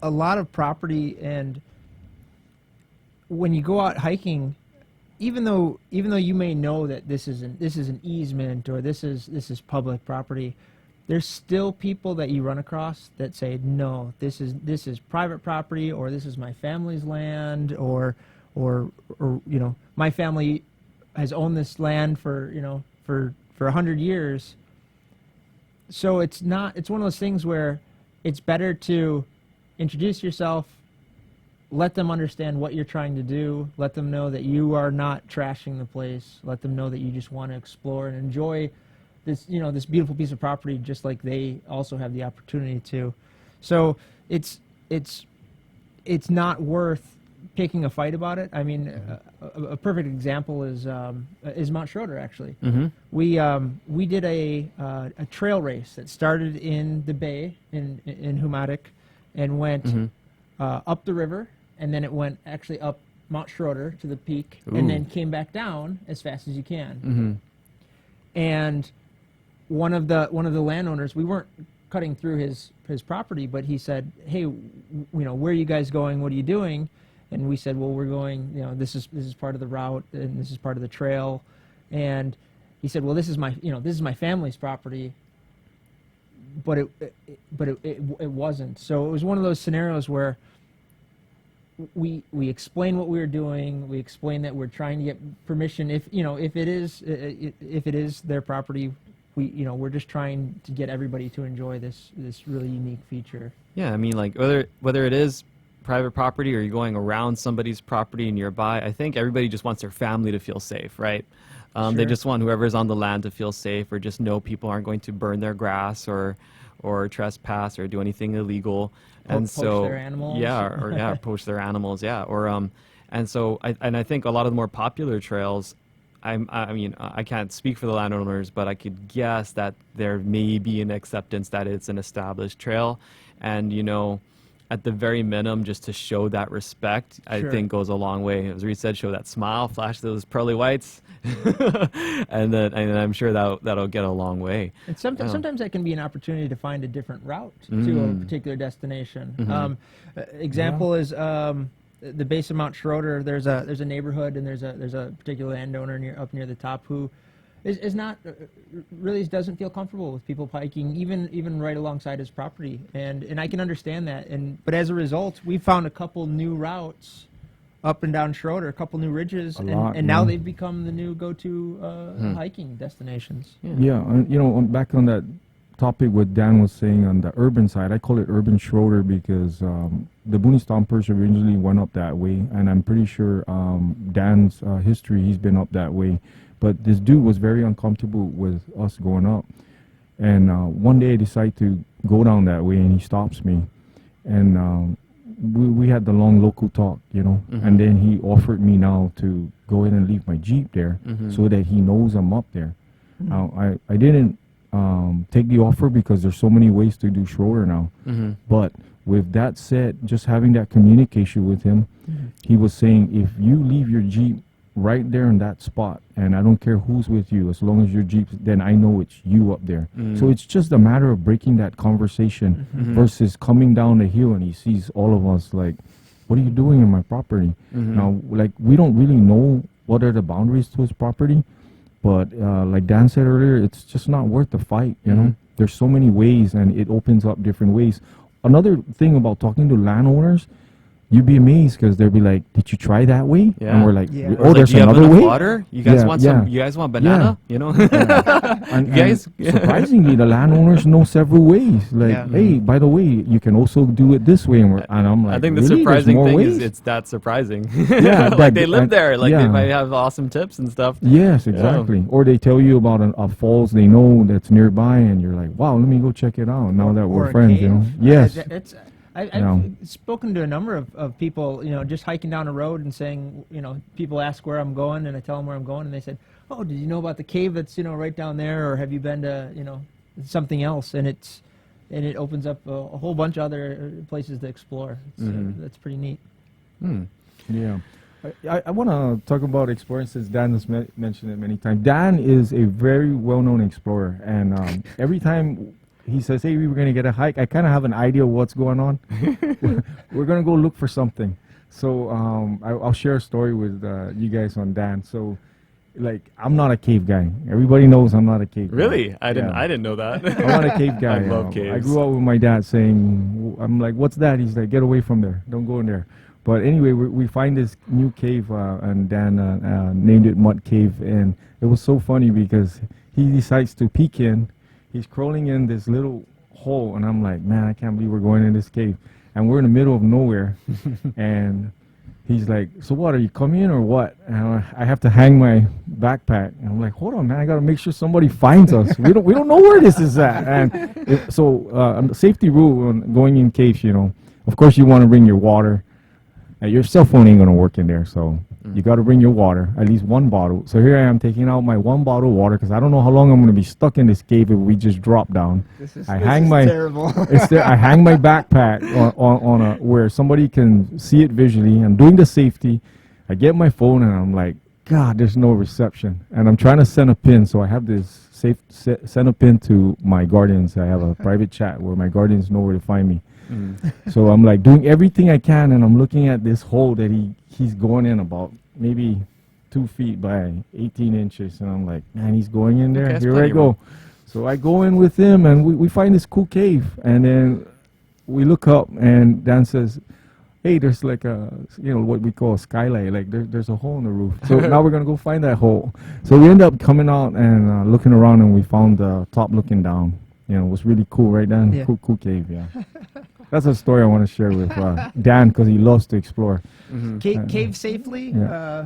a lot of property, and when you go out hiking, even though you may know that this is an easement, or this is public property, there's still people that you run across that say, no, this is private property, or this is my family's land, or my family has owned this land for 100 years, so it's not. It's one of those things where it's better to introduce yourself, let them understand what you're trying to do, let them know that you are not trashing the place, let them know that you just want to explore and enjoy this, this beautiful piece of property just like they also have the opportunity to. So it's not worth picking a fight about it. I mean, a perfect example is Mount Schroeder, actually. We did a trail race that started in the bay in Humatic and went up the river, and then it went actually up Mount Schroeder to the peak, and then came back down as fast as you can. And one of the landowners, we weren't cutting through his property, but he said, "Hey, where are you guys going? What are you doing?" And we said, "Well, we're going. This is part of the route, and this is part of the trail." And he said, "Well, this is my family's property." But it wasn't. So it was one of those scenarios where we explain what we were doing. We explain that we're trying to get permission. If it is their property, we're just trying to get everybody to enjoy this really unique feature. Yeah, I mean, like whether it is private property or you're going around somebody's property nearby, I think everybody just wants their family to feel safe, right? They just want whoever's on the land to feel safe, or just know people aren't going to burn their grass or trespass or do anything illegal. Poach their animals. Yeah, poach their animals. Yeah, and so I think a lot of the more popular trails, I mean, I can't speak for the landowners, but I could guess that there may be an acceptance that it's an established trail, and at the very minimum, just to show that respect, I think goes a long way. As Reed said, show that smile, flash those pearly whites, and I'm sure that'll get a long way. And sometimes that can be an opportunity to find a different route to a particular destination. Example is the base of Mount Schroeder. There's a neighborhood, and there's a particular landowner up near the top who is not really doesn't feel comfortable with people hiking even right alongside his property, and I can understand that. But as a result, we found a couple new routes up and down Schroeder, a couple new ridges, and now they've become the new go-to hiking destinations. Yeah, back on that topic what Dan was saying on the urban side, I call it urban Schroeder because the Booney Stompers originally went up that way, and I'm pretty sure Dan's history, he's been up that way. But this dude was very uncomfortable with us going up. And one day I decide to go down that way, and he stops me. And we had the long local talk, and then he offered me now to go ahead and leave my Jeep there so that he knows I'm up there. Now, I didn't take the offer because there's so many ways to do Schroeder now. But with that said, just having that communication with him, he was saying, if you leave your Jeep right there in that spot, and I don't care who's with you, as long as your Jeep, then I know it's you up there. So it's just a matter of breaking that conversation versus coming down the hill and he sees all of us like, what are you doing in my property? Now, like, we don't really know what are the boundaries to his property, but like Dan said earlier, it's just not worth the fight, There's so many ways, and it opens up different ways. Another thing about talking to landowners, you'd be amazed because they'll be like, "Did you try that way?" Yeah. And we're like, "Oh, there's do you have another enough way." water? You guys want some? You guys want banana? And, guys, and surprisingly, the landowners know several ways. Like, hey, by the way, you can also do it this way. And I'm like, I think the really? surprising thing ways? is it's that surprising. Yeah, like they live there. Like they might have awesome tips and stuff. Yes, exactly. Or they tell you about a falls they know that's nearby, and you're like, wow, let me go check it out. Now that we're friends, Yes. I've spoken to a number of people, just hiking down a road and saying, people ask where I'm going, and I tell them where I'm going, and they said, "Oh, did you know about the cave that's right down there, or have you been to something else?" And it opens up a whole bunch of other places to explore. That's pretty neat. Yeah. I want to talk about exploring since Dan has mentioned it many times. Dan is a very well-known explorer, and every time he says, "Hey, we're going to get a hike," I kind of have an idea of what's going on. We're going to go look for something. So I'll share a story with you guys on Dan. So, like, I'm not a cave guy. Everybody knows I'm not a cave guy. Really? I didn't know that. I'm not a cave guy. I love caves. I grew up with my dad saying, I'm like, "What's that?" He's like, "Get away from there. Don't go in there." But anyway, we find this new cave, and Dan named it Mud Cave. And it was so funny because he decides to peek in. he's crawling in this little hole, and I'm like, man, I can't believe we're going in this cave, and we're in the middle of nowhere, and he's like, so what, are you coming in or what? And I have to hang my backpack, and I'm like, hold on, man, I gotta make sure somebody finds us. We don't know where this is at. And so safety rule on going in caves, you know, of course you want to bring your water. Your cell phone ain't gonna work in there, so you got to bring your water, at least one bottle. So here I am taking out my one bottle of water because I don't know how long I'm gonna be stuck in this cave if we just drop down. This is Terrible. terrible. I hang my backpack on a where somebody can see it visually. I'm doing the safety. I get my phone and I'm like, God, there's no reception, and I'm trying to send a pin. So I have this send a pin to my guardians. I have a private chat where my guardians know where to find me. So I'm like doing everything I can, and I'm looking at this hole that he's going in about maybe 2 feet by 18 inches, and I'm like, man, he's going in there. Okay, Here I go. So I go in with him, and we find this cool cave, and then we look up, and Dan says, hey, there's like a, you know, what we call a skylight, like there's a hole in the roof. So now we're gonna go find that hole. So we end up coming out and looking around, and we found the top looking down. You know, it was really cool, right, Dan? Yeah. Cool cave, yeah. That's a story I want to share with Dan, because he loves to explore. Cave safely. Yeah.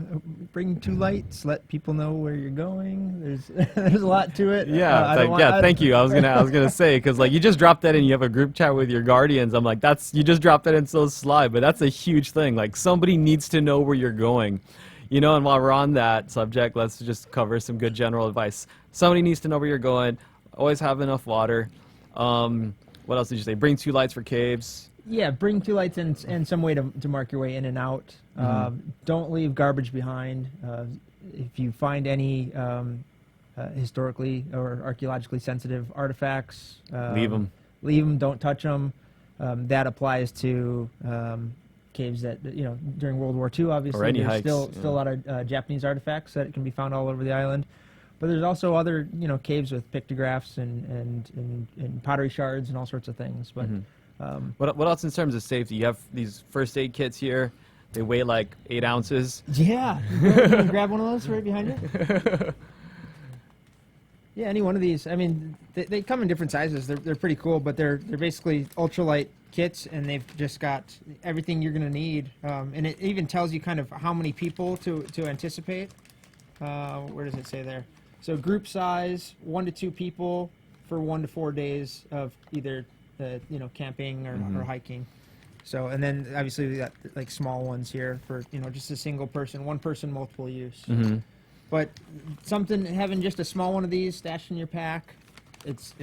Bring 2 lights. Let people know where you're going. There's a lot to it. Yeah, thank you. I was gonna say, because like you just dropped that in, you have a group chat with your guardians. I'm like, you just dropped that in so sly, but that's a huge thing. Like somebody needs to know where you're going, you know. And while we're on that subject, let's just cover some good general advice. Somebody needs to know where you're going. Always have enough water. What else did you say? Bring 2 lights for caves. Yeah, bring 2 lights and some way to mark your way in and out. Don't leave garbage behind. If you find any historically or archaeologically sensitive artifacts, Leave them. Leave them. Don't touch them. That applies to caves that, you know, during World War II. Obviously, Or any there's hikes, still yeah. a lot of Japanese artifacts that can be found all over the island. But there's also other, you know, caves with pictographs and pottery shards and all sorts of things. But What else in terms of safety? You have these first aid kits here. They weigh like 8 ounces. yeah, you grab one of those right behind you. Yeah, any one of these. I mean, they come in different sizes. They're pretty cool, but they're basically ultralight kits, and they've just got everything you're gonna need. And it even tells you kind of how many people to anticipate. Where does it say there? So group size, 1 to 2 people for 1 to 4 days of either you know, camping or hiking. So, and then obviously we got like small ones here for, you know, just a single person, 1 person, multiple use. But having just a small one of these stashed in your pack, it's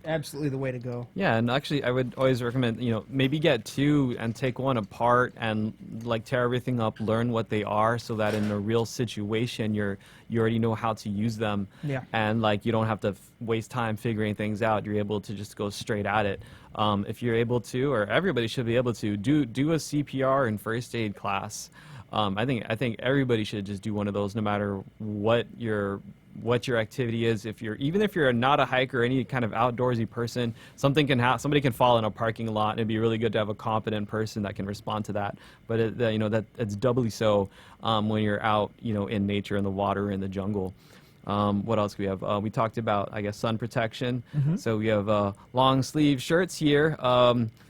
absolutely the way to go. Yeah, and actually I would always recommend, you know, maybe get 2 and take one apart and like tear everything up, learn what they are, so that in a real situation you already know how to use them. Yeah. And like you don't have to waste time figuring things out. You're able to just go straight at it. If you're able to, or everybody should be able to, do a CPR and first aid class. I think everybody should just do one of those, no matter what your activity is. Even if you're not a hiker or any kind of outdoorsy person, somebody can fall in a parking lot, and it'd be really good to have a competent person that can respond to that. But you know, that it's doubly so when you're out, you know, in nature, in the water, in the jungle. What else do we have? We talked about, I guess, sun protection. So we have long sleeve shirts here.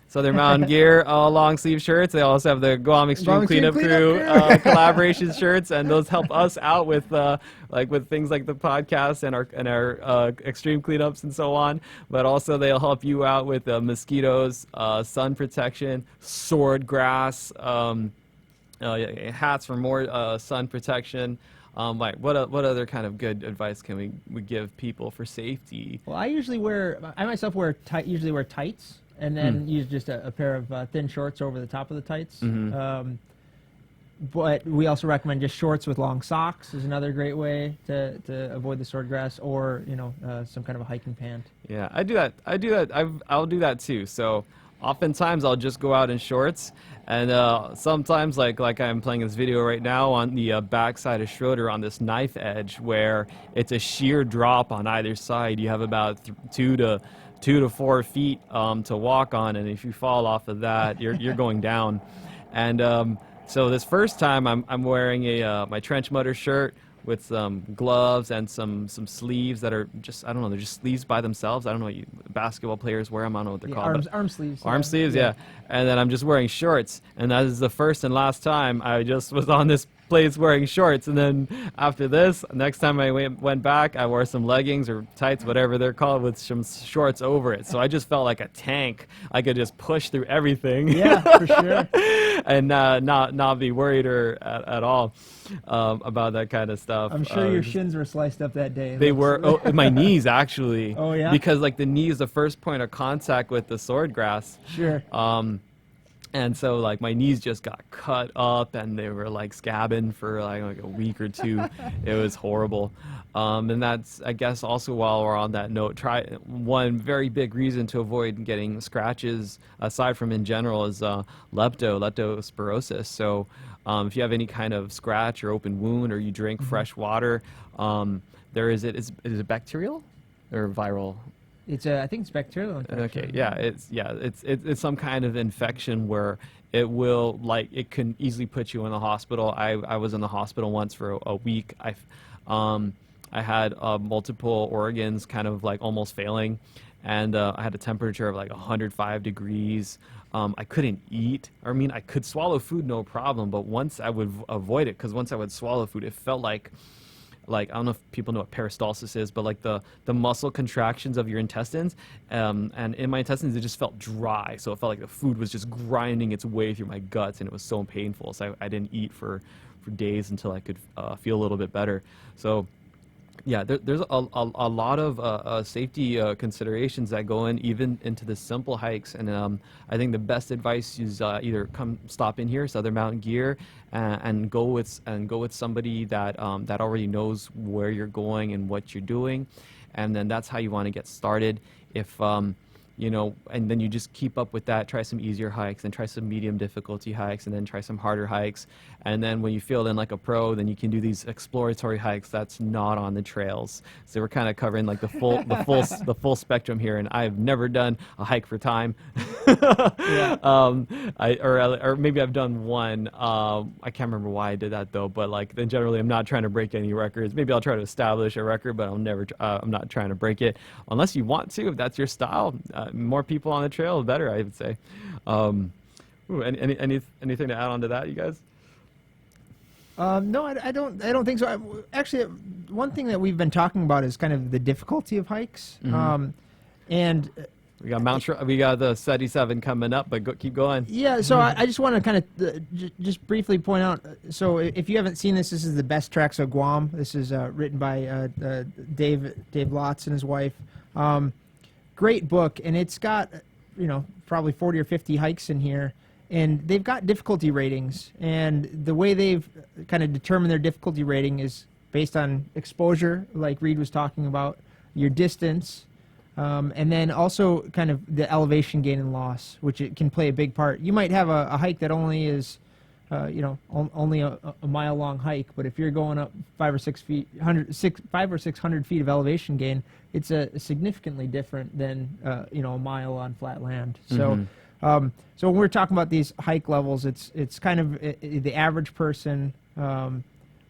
Southern Mountain Gear, long sleeve shirts. They also have the Guam Extreme Cleanup Crew collaboration shirts, and those help us out with with things like the podcast and our extreme cleanups and so on. But also they'll help you out with mosquitoes, sun protection, sword grass, hats for more sun protection. What other kind of good advice can we give people for safety? Well, I myself usually wear tights, and then use just a pair of thin shorts over the top of the tights. But we also recommend just shorts with long socks is another great way to avoid the sword grass, or, you know, some kind of a hiking pant. Yeah, I do that. I'll do that too. So oftentimes I'll just go out in shorts, and sometimes like I'm playing this video right now on the backside of Schroeder on this knife edge, where it's a sheer drop on either side. You have about 2 to 4 feet to walk on, and if you fall off of that, you're going down. And so this first time I'm wearing my trench mudder shirt with some gloves and some sleeves that are just, I don't know, they're just sleeves by themselves. I don't know what basketball players wear them. I don't know what they're called. Arm sleeves. Arm sleeves, yeah. And then I'm just wearing shorts. And that is the first and last time I just was on this place wearing shorts. And then after this, next time I went back, I wore some leggings or tights, whatever they're called, with some shorts over it. So I just felt like a tank. I could just push through everything. Yeah, for sure. And not be worried or at all about that kind of stuff. I'm sure your shins were sliced up that day. They were. My knees, actually. Oh, yeah? Because like the knee is the first point of contact with the sword grass. Sure. And so like my knees just got cut up and they were like scabbing for like a week or two. It was horrible. And that's, I guess, also while we're on that note, one very big reason to avoid getting scratches, aside from in general, is leptospirosis. So if you have any kind of scratch or open wound, or you drink fresh water, is it bacterial or viral? I think it's bacterial infection. Okay, it's some kind of infection where it can easily put you in the hospital. I was in the hospital once for a week. I had multiple organs kind of like almost failing, and I had a temperature of like 105 degrees. I couldn't eat. I mean, I could swallow food no problem, but once I would avoid it, because once I would swallow food, it felt like I don't know if people know what peristalsis is, but like the muscle contractions of your intestines, and in my intestines it just felt dry, so it felt like the food was just grinding its way through my guts, and it was so painful. So I didn't eat for days until I could feel a little bit better. So yeah, there's a lot of safety considerations that go in, even into the simple hikes. And I think the best advice is either come stop in here, Southern Mountain Gear, and go with somebody that already knows where you're going and what you're doing, and then that's how you want to get started. If and then you just keep up with that. Try some easier hikes, and try some medium difficulty hikes, and then try some harder hikes. And then when you feel in like a pro, then you can do these exploratory hikes that's not on the trails. So we're kind of covering like the full spectrum here. And I've never done a hike for time. Yeah. Or maybe I've done one. I can't remember why I did that though. But like then generally, I'm not trying to break any records. Maybe I'll try to establish a record, but I'm not trying to break it unless you want to. If that's your style. More people on the trail, the better, I would say. Anything to add on to that, you guys? No, I don't think so. Actually, one thing that we've been talking about is kind of the difficulty of hikes. And we got the SETI 7 coming up, but keep going. Yeah, so I just want to kind of just briefly point out. So if you haven't seen this is the Best Tracks of Guam. This is written by Dave Lotz and his wife. Great book, and it's got probably 40 or 50 hikes in here, and they've got difficulty ratings, and the way they've kind of determined their difficulty rating is based on exposure, like Reed was talking about, your distance, and then also kind of the elevation gain and loss, which it can play a big part. You might have a hike that only is only a mile long hike, but if you're going up 500 or 600 feet of elevation gain, it's a significantly different than a mile on flat land. So so when we're talking about these hike levels, it's kind of the average person,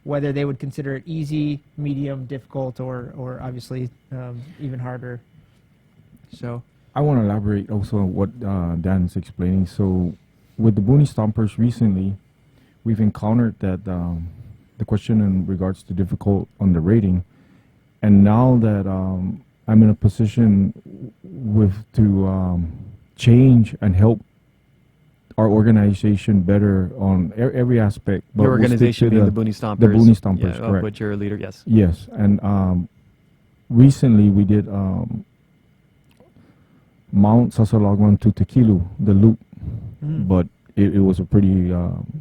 whether they would consider it easy, medium, difficult, or obviously even harder. So I want to elaborate also on what Dan's explaining. So with the Booney Stompers recently, we've encountered that the question in regards to difficult on the rating, and now that I'm in a position to change and help our organization better on every aspect. But Your organization being the Booney Stompers. The Booney Stompers, yeah, correct. Which you're a leader, yes. Yes, and recently we did Mount Sasalagwan to Tequilu, the loop, but it was a pretty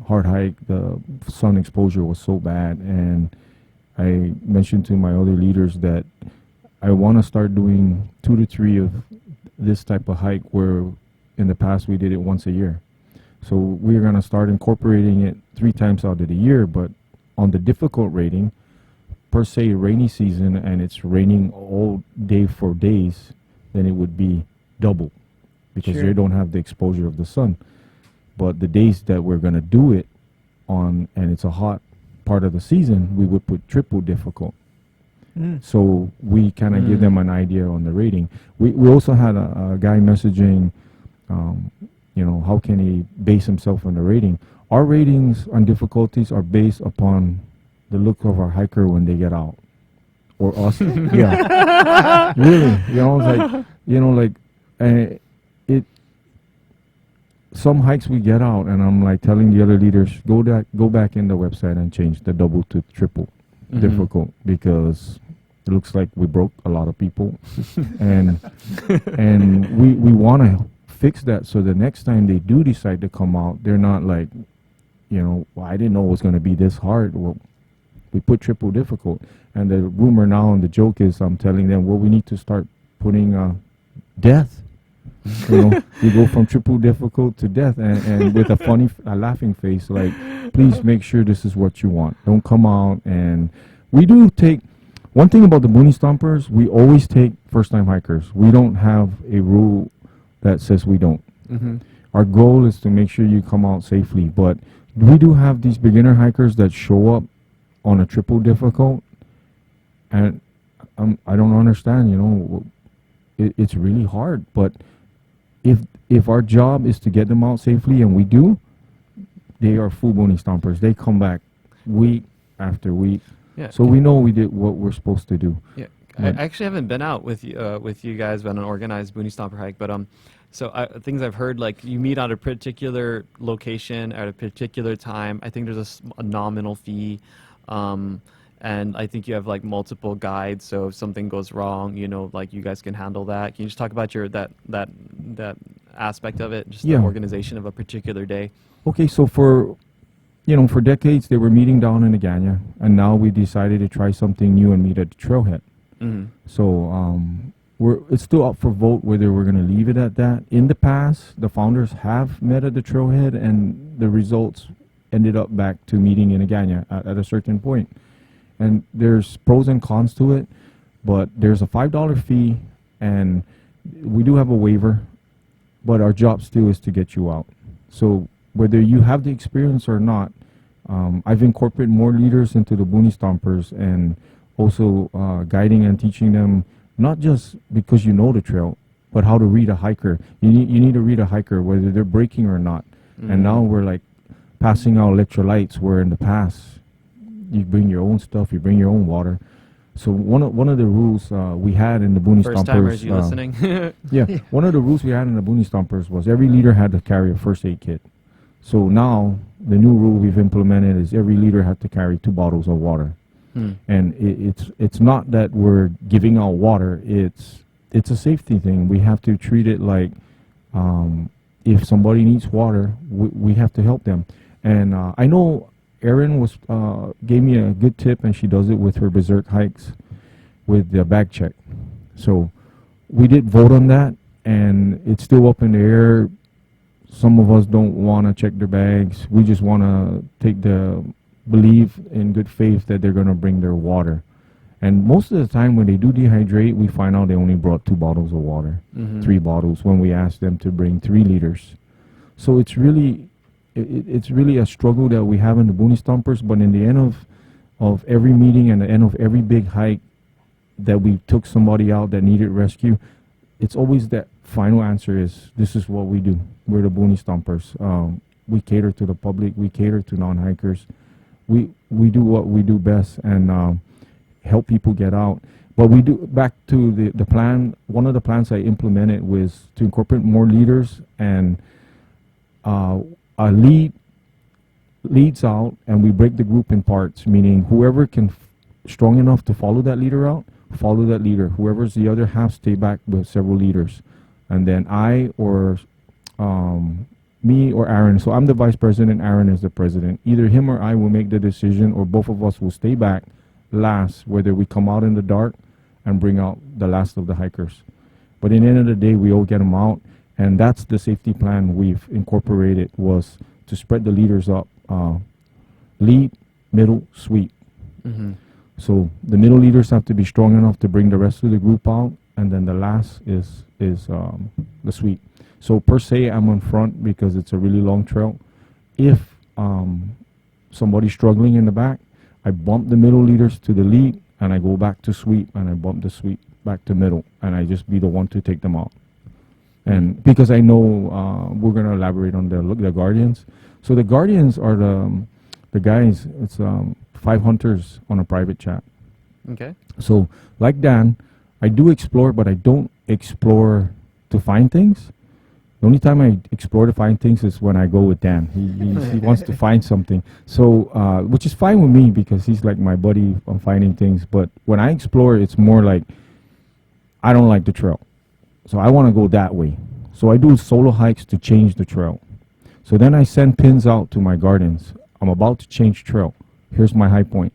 hard hike. The sun exposure was so bad, and I mentioned to my other leaders that I want to start doing 2 to 3 of this type of hike, where in the past we did it once a year. So we're going to start incorporating it 3 times out of the year, but on the difficult rating, per se rainy season, and it's raining all day for days, then it would be double, because Sure. they don't have the exposure of the sun. But the days that we're going to do it on, and it's a hot part of the season, we would put triple difficult. Mm. So we kind of give them an idea on the rating. We also had a guy messaging, how can he base himself on the rating? Our ratings on difficulties are based upon the look of our hiker when they get out, or us. Yeah, really. It. Some hikes we get out, and I'm like telling the other leaders, go back in the website and change the double to triple difficult, because it looks like we broke a lot of people, and we want to fix that so the next time they do decide to come out, they're not like, well, I didn't know it was going to be this hard. Well, we put triple difficult, and the rumor now and the joke is I'm telling them, well, we need to start putting death. We go from triple difficult to death, and with a laughing face, like, please make sure this is what you want. Don't come out. And we do take, one thing about the Booney Stompers, we always take first-time hikers. We don't have a rule that says we don't. Our goal is to make sure you come out safely, but we do have these beginner hikers that show up on a triple difficult, and I don't understand, it's really hard, but if our job is to get them out safely, and we do, they are full Booney Stompers. They come back week after week. Yeah. So we know we did what we're supposed to do. Yeah. I actually haven't been out with you guys on an organized Booney Stomper hike, but things I've heard, like you meet at a particular location at a particular time. I think there's a nominal fee, and I think you have like multiple guides. So if something goes wrong, like you guys can handle that. Can you just talk about that aspect of it, just the organization of a particular day? Okay, so for decades they were meeting down in the Ganya, and now we decided to try something new and meet at the trailhead. So it's still up for vote whether we're going to leave it at that. In the past, the founders have met at the trailhead, and the results ended up back to meeting in Agana at a certain point. And there's pros and cons to it, but there's a $5 fee, and we do have a waiver, but our job still is to get you out. So whether you have the experience or not, I've incorporated more leaders into the Booney Stompers, and also guiding and teaching them, not just because you know the trail, but how to read a hiker. You need to read a hiker whether they're braking or not. And now we're like passing out electrolytes, where in the past you bring your own stuff, you bring your own water. So one of the rules we had in the Booney Stompers. First timers, you listening? One of the rules we had in the Booney Stompers was every leader had to carry a first aid kit. So now the new rule we've implemented is every leader had to carry 2 bottles of water. And it's not that we're giving out water. It's a safety thing. We have to treat it like if somebody needs water, we have to help them. And I know Erin gave me a good tip, and she does it with her berserk hikes with the bag check. So we did vote on that, and it's still up in the air. Some of us don't want to check their bags. We just want to believe in good faith that they're going to bring their water. And most of the time when they do dehydrate, we find out they only brought 2 bottles of water, 3 bottles, when we ask them to bring 3 liters. So it's really a struggle that we have in the Booney Stompers, but in the end of every meeting and the end of every big hike that we took somebody out that needed rescue, it's always that final answer is, this is what we do. We're the Booney Stompers. We cater to the public. We cater to non-hikers. We do what we do best, and help people get out. But we do, back to the plan, one of the plans I implemented was to incorporate more leaders, and a lead leads out, and we break the group in parts, meaning whoever can strong enough to follow that leader out, follow that leader. Whoever's the other half, stay back with several leaders. And then I or me or Aaron, so I'm the vice president, Aaron is the president. Either him or I will make the decision, or both of us will stay back last, whether we come out in the dark and bring out the last of the hikers. But in the end of the day, we all get them out, and that's the safety plan we've incorporated, was to spread the leaders up, lead, middle, sweep. So the middle leaders have to be strong enough to bring the rest of the group out, and then the last is the sweep. So per se, I'm on front because it's a really long trail. If somebody's struggling in the back, I bump the middle leaders to the lead, and I go back to sweep, and I bump the sweep back to middle, and I just be the one to take them out. And because I know we're going to elaborate on the guardians. So the guardians are the guys, it's 5 hunters on a private chat. Okay. So like Dan, I do explore, but I don't explore to find things. The only time I explore to find things is when I go with Dan. He wants to find something. So, which is fine with me because he's like my buddy on finding things. But when I explore, it's more like I don't like the trail. So I want to go that way. So I do solo hikes to change the trail. So then I send pins out to my guardians. I'm about to change trail. Here's my high point.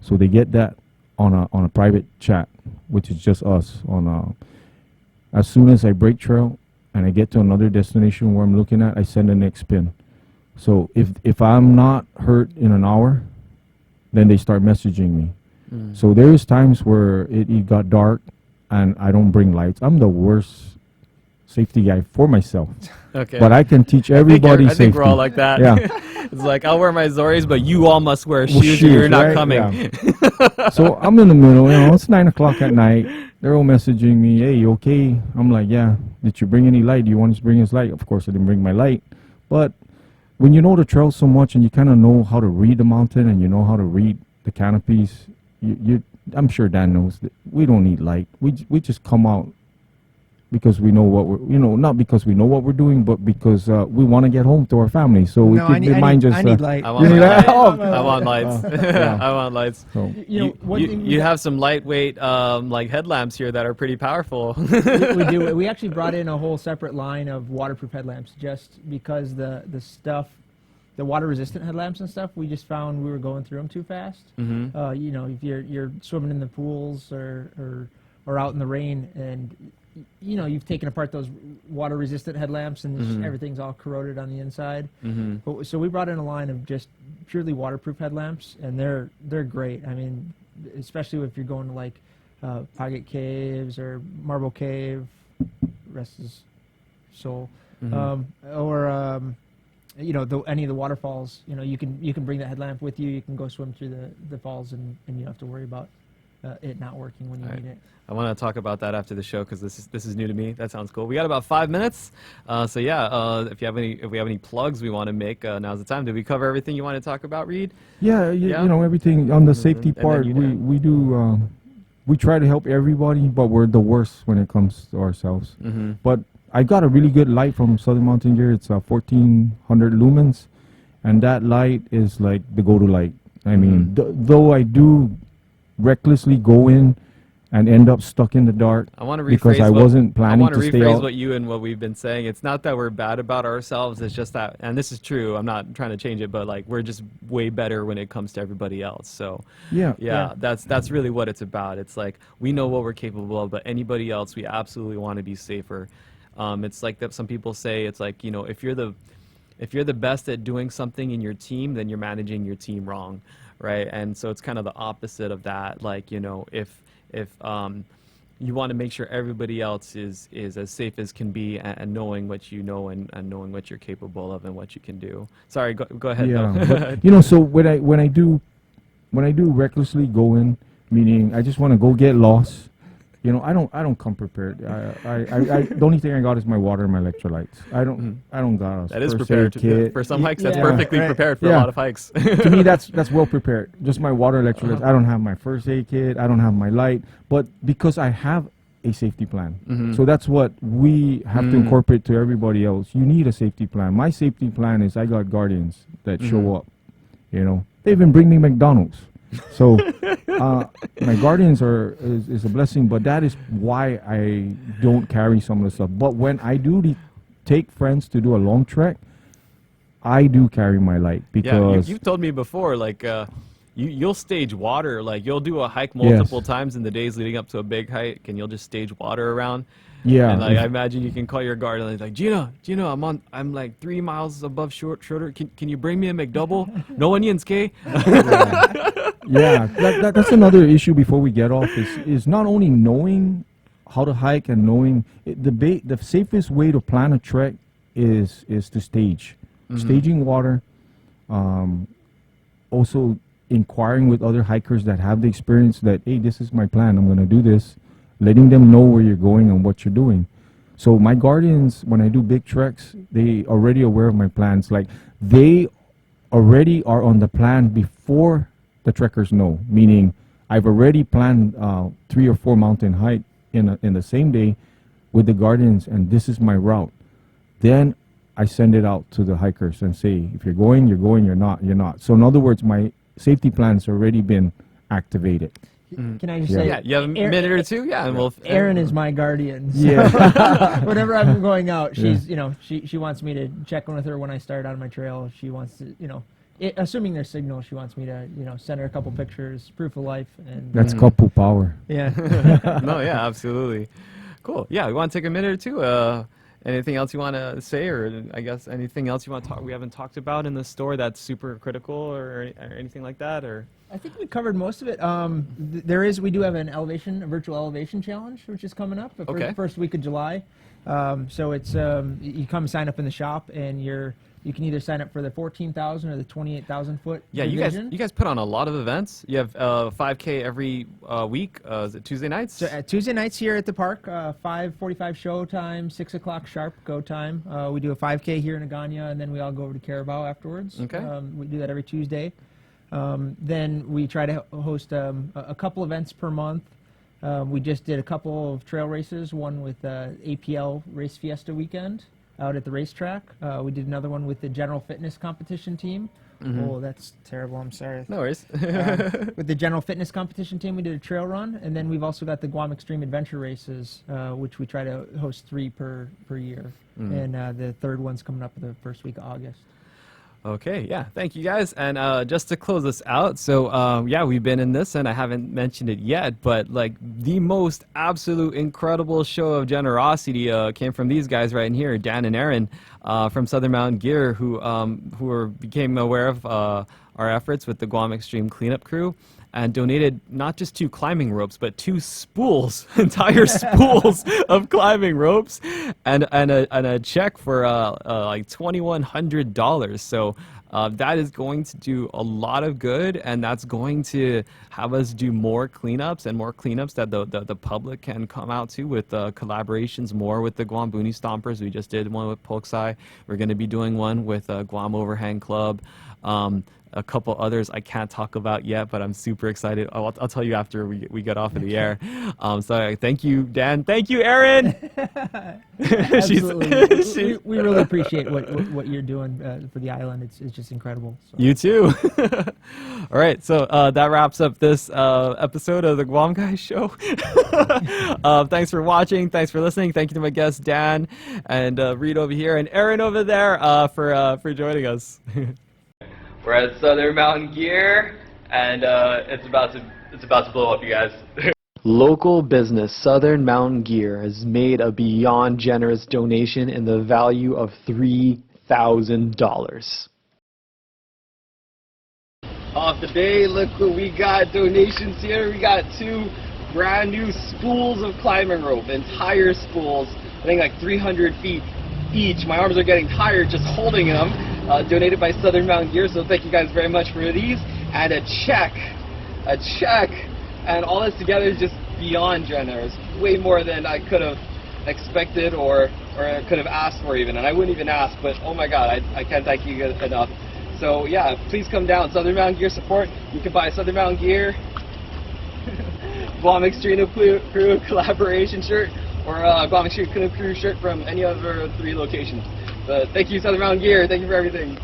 So they get that on a private chat, which is just us. As soon as I break trail and I get to another destination where I'm looking at, I send the next pin. So if I'm not hurt in an hour, then they start messaging me. So there is times where it got dark and I don't bring lights. I'm the worst safety guy for myself. Okay. But I can teach everybody I safety. think we're all like that. Yeah. It's like, I'll wear my Zoris, but you all must wear Well, shoes, or you're not right? coming. Yeah. So I'm in the middle, it's 9 o'clock at night. They're all messaging me, hey, you okay? I'm like, yeah. Did you bring any light? Do you want us to bring us light? Of course, I didn't bring my light. But when you know the trail so much and you kind of know how to read the mountain and you know how to read the canopies, I'm sure Dan knows that we don't need light. We just come out because we know what we're, not because we know what we're doing, but because we want to get home to our family. So we I need light. I want need lights. light? Oh, I want lights. yeah. I want lights. So You have some lightweight like headlamps here that are pretty powerful. we do. We actually brought in a whole separate line of waterproof headlamps just because the stuff, the water resistant headlamps and stuff, we just found we were going through them too fast. If you're swimming in the pools or out in the rain and you've taken apart those water resistant headlamps and just everything's all corroded on the inside. So we brought in a line of just purely waterproof headlamps, and they're great. I mean, especially if you're going to like Pocket Caves or Marble Cave, rest his soul, or any of the waterfalls. You can bring that headlamp with you. You can go swim through the falls, and you don't have to worry about it not working when you need it. I want to talk about that after the show because this is new to me. That sounds cool. We got about 5 minutes, so yeah. If we have any plugs we want to make, now's the time. Did we cover everything you want to talk about, Reed? Yeah, everything on the safety part. We do. We try to help everybody, but we're the worst when it comes to ourselves. But I got a really good light from Southern Mountain Gear. It's 1400 lumens, and that light is like the go-to light. I mean, though I do recklessly go in and end up stuck in the dark. I want to rephrase because I wasn't planning to stay out. What you and what we've been saying. It's not that we're bad about ourselves. It's just that, and this is true. I'm not trying to change it, but like we're just way better when it comes to everybody else. So yeah. That's really what it's about. It's like we know what we're capable of, but anybody else, we absolutely want to be safer. It's like that. Some people say it's like if you're the best at doing something in your team, then you're managing your team wrong, right? And so it's kind of the opposite of that. Like if you want to make sure everybody else is as safe as can be and knowing what you know and knowing what you're capable of and what you can do. Sorry, go ahead. Yeah, but, so when I do recklessly go in, meaning I just want to go get lost. I don't come prepared. The only thing I got is my water and my electrolytes. I don't got a that is first prepared aid kit. for some hikes. That's perfectly prepared for a lot of hikes. To me, that's well prepared. Just my water, electrolytes. I don't have my first aid kit. I don't have my light, but because I have a safety plan, so that's what we have to incorporate to everybody else. You need a safety plan. My safety plan is I got guardians that show up. They even bring me McDonald's. So my guardians is a blessing, but that is why I don't carry some of the stuff. But when I do take friends to do a long trek, I do carry my light because you've told me before, like you'll stage water, like you'll do a hike multiple times in the days leading up to a big hike, and you'll just stage water around. Yeah, and like I imagine you can call your guard and like, Gina, I'm like 3 miles above shorter. Can you bring me a McDouble? No onions, K. Yeah, that's another issue before we get off is not only knowing how to hike and knowing the safest way to plan a trek is to stage. Staging water, also inquiring with other hikers that have the experience that, hey, this is my plan, I'm going to do this, letting them know where you're going and what you're doing. So my guardians, when I do big treks, they already aware of my plans. Like, they already are on the plan before the trekkers know, meaning I've already planned 3 or 4 mountain hike in the same day with the guardians, and this is my route. Then I send it out to the hikers and say, if you're going, you're going, you're not, you're not. So in other words, my safety plan's already been activated. Can I just Yeah. say, Yeah, you have a minute or two? Yeah, and we'll... Erin is my guardian. So Yeah. whenever I'm going out, she's, you know, she wants me to check in with her when I start on my trail. She wants to, you know, assuming there's signal, she wants me to, you know, send her a couple pictures, proof of life. And That's couple power. yeah. No, yeah, absolutely. Cool. Yeah, we want to take a minute or two. Anything else you want to say, or I guess anything else you want to talk? We haven't talked about in the store that's super critical, or anything like that, or. I think we covered most of it. We do have a virtual elevation challenge, which is coming up the Okay. first week of July. So it's you come sign up in the shop, and you can either sign up for the 14,000 or the 28,000 foot. Yeah, division. you guys put on a lot of events. You have 5K every week. Is it Tuesday nights? So Tuesday nights here at the park, 5:45 show time, 6 o'clock sharp go time. We do a 5K here in Agana, and then we all go over to Carabao afterwards. Okay. We do that every Tuesday. Then we try to host a couple events per month. We just did a couple of trail races, one with APL Race Fiesta weekend out at the racetrack. We did another one with the general fitness competition team. Oh, that's terrible. I'm sorry. No worries. With the general fitness competition team, we did a trail run, and then we've also got the Guam Extreme Adventure Races, which we try to host 3 per year. And the third one's coming up the first week of August. Okay, yeah, thank you guys. And just to close this out, so yeah, we've been in this, and I haven't mentioned it yet, but like the most absolute incredible show of generosity came from these guys right in here, Dan and Erin from Southern Mountain Gear, who became aware of our efforts with the Guam Extreme Cleanup Crew, and donated not just 2 climbing ropes, but 2 spools, entire spools of climbing ropes, and a check for like $2,100. So that is going to do a lot of good, and that's going to have us do more cleanups that the public can come out to, with collaborations more with the Guam Boonie Stompers. We just did one with Polksai. We're going to be doing one with Guam Overhang Club. A couple others I can't talk about yet, but I'm super excited. I'll tell you after we get off of the air. So thank you, Dan. Thank you, Erin. Absolutely. we really appreciate what you're doing for the island. It's just incredible. So. You too. All right, so that wraps up this episode of the Guam Guy Show. Thanks for watching. Thanks for listening. Thank you to my guests, Dan and Reed over here, and Erin over there for joining us. We're at Southern Mountain Gear, and it's about to blow up, you guys. Local business Southern Mountain Gear has made a beyond generous donation in the value of $3,000. Off the bay, look what we got donations here. We got 2 brand new spools of climbing rope, entire spools, I think like 300 feet each. My arms are getting tired just holding them. Donated by Southern Mountain Gear, so thank you guys very much for these. And a check, and all this together is just beyond generous. Way more than I could have expected or could have asked for even, and I wouldn't even ask, but oh my god, I can't thank you guys enough. So yeah, please come down. Southern Mountain Gear support. You can buy Southern Mountain Gear, Guam Extreme Crew collaboration shirt, or Guam Extreme Crew shirt from any of our 3 locations. But thank you, Southern Mountain Gear. Thank you for everything.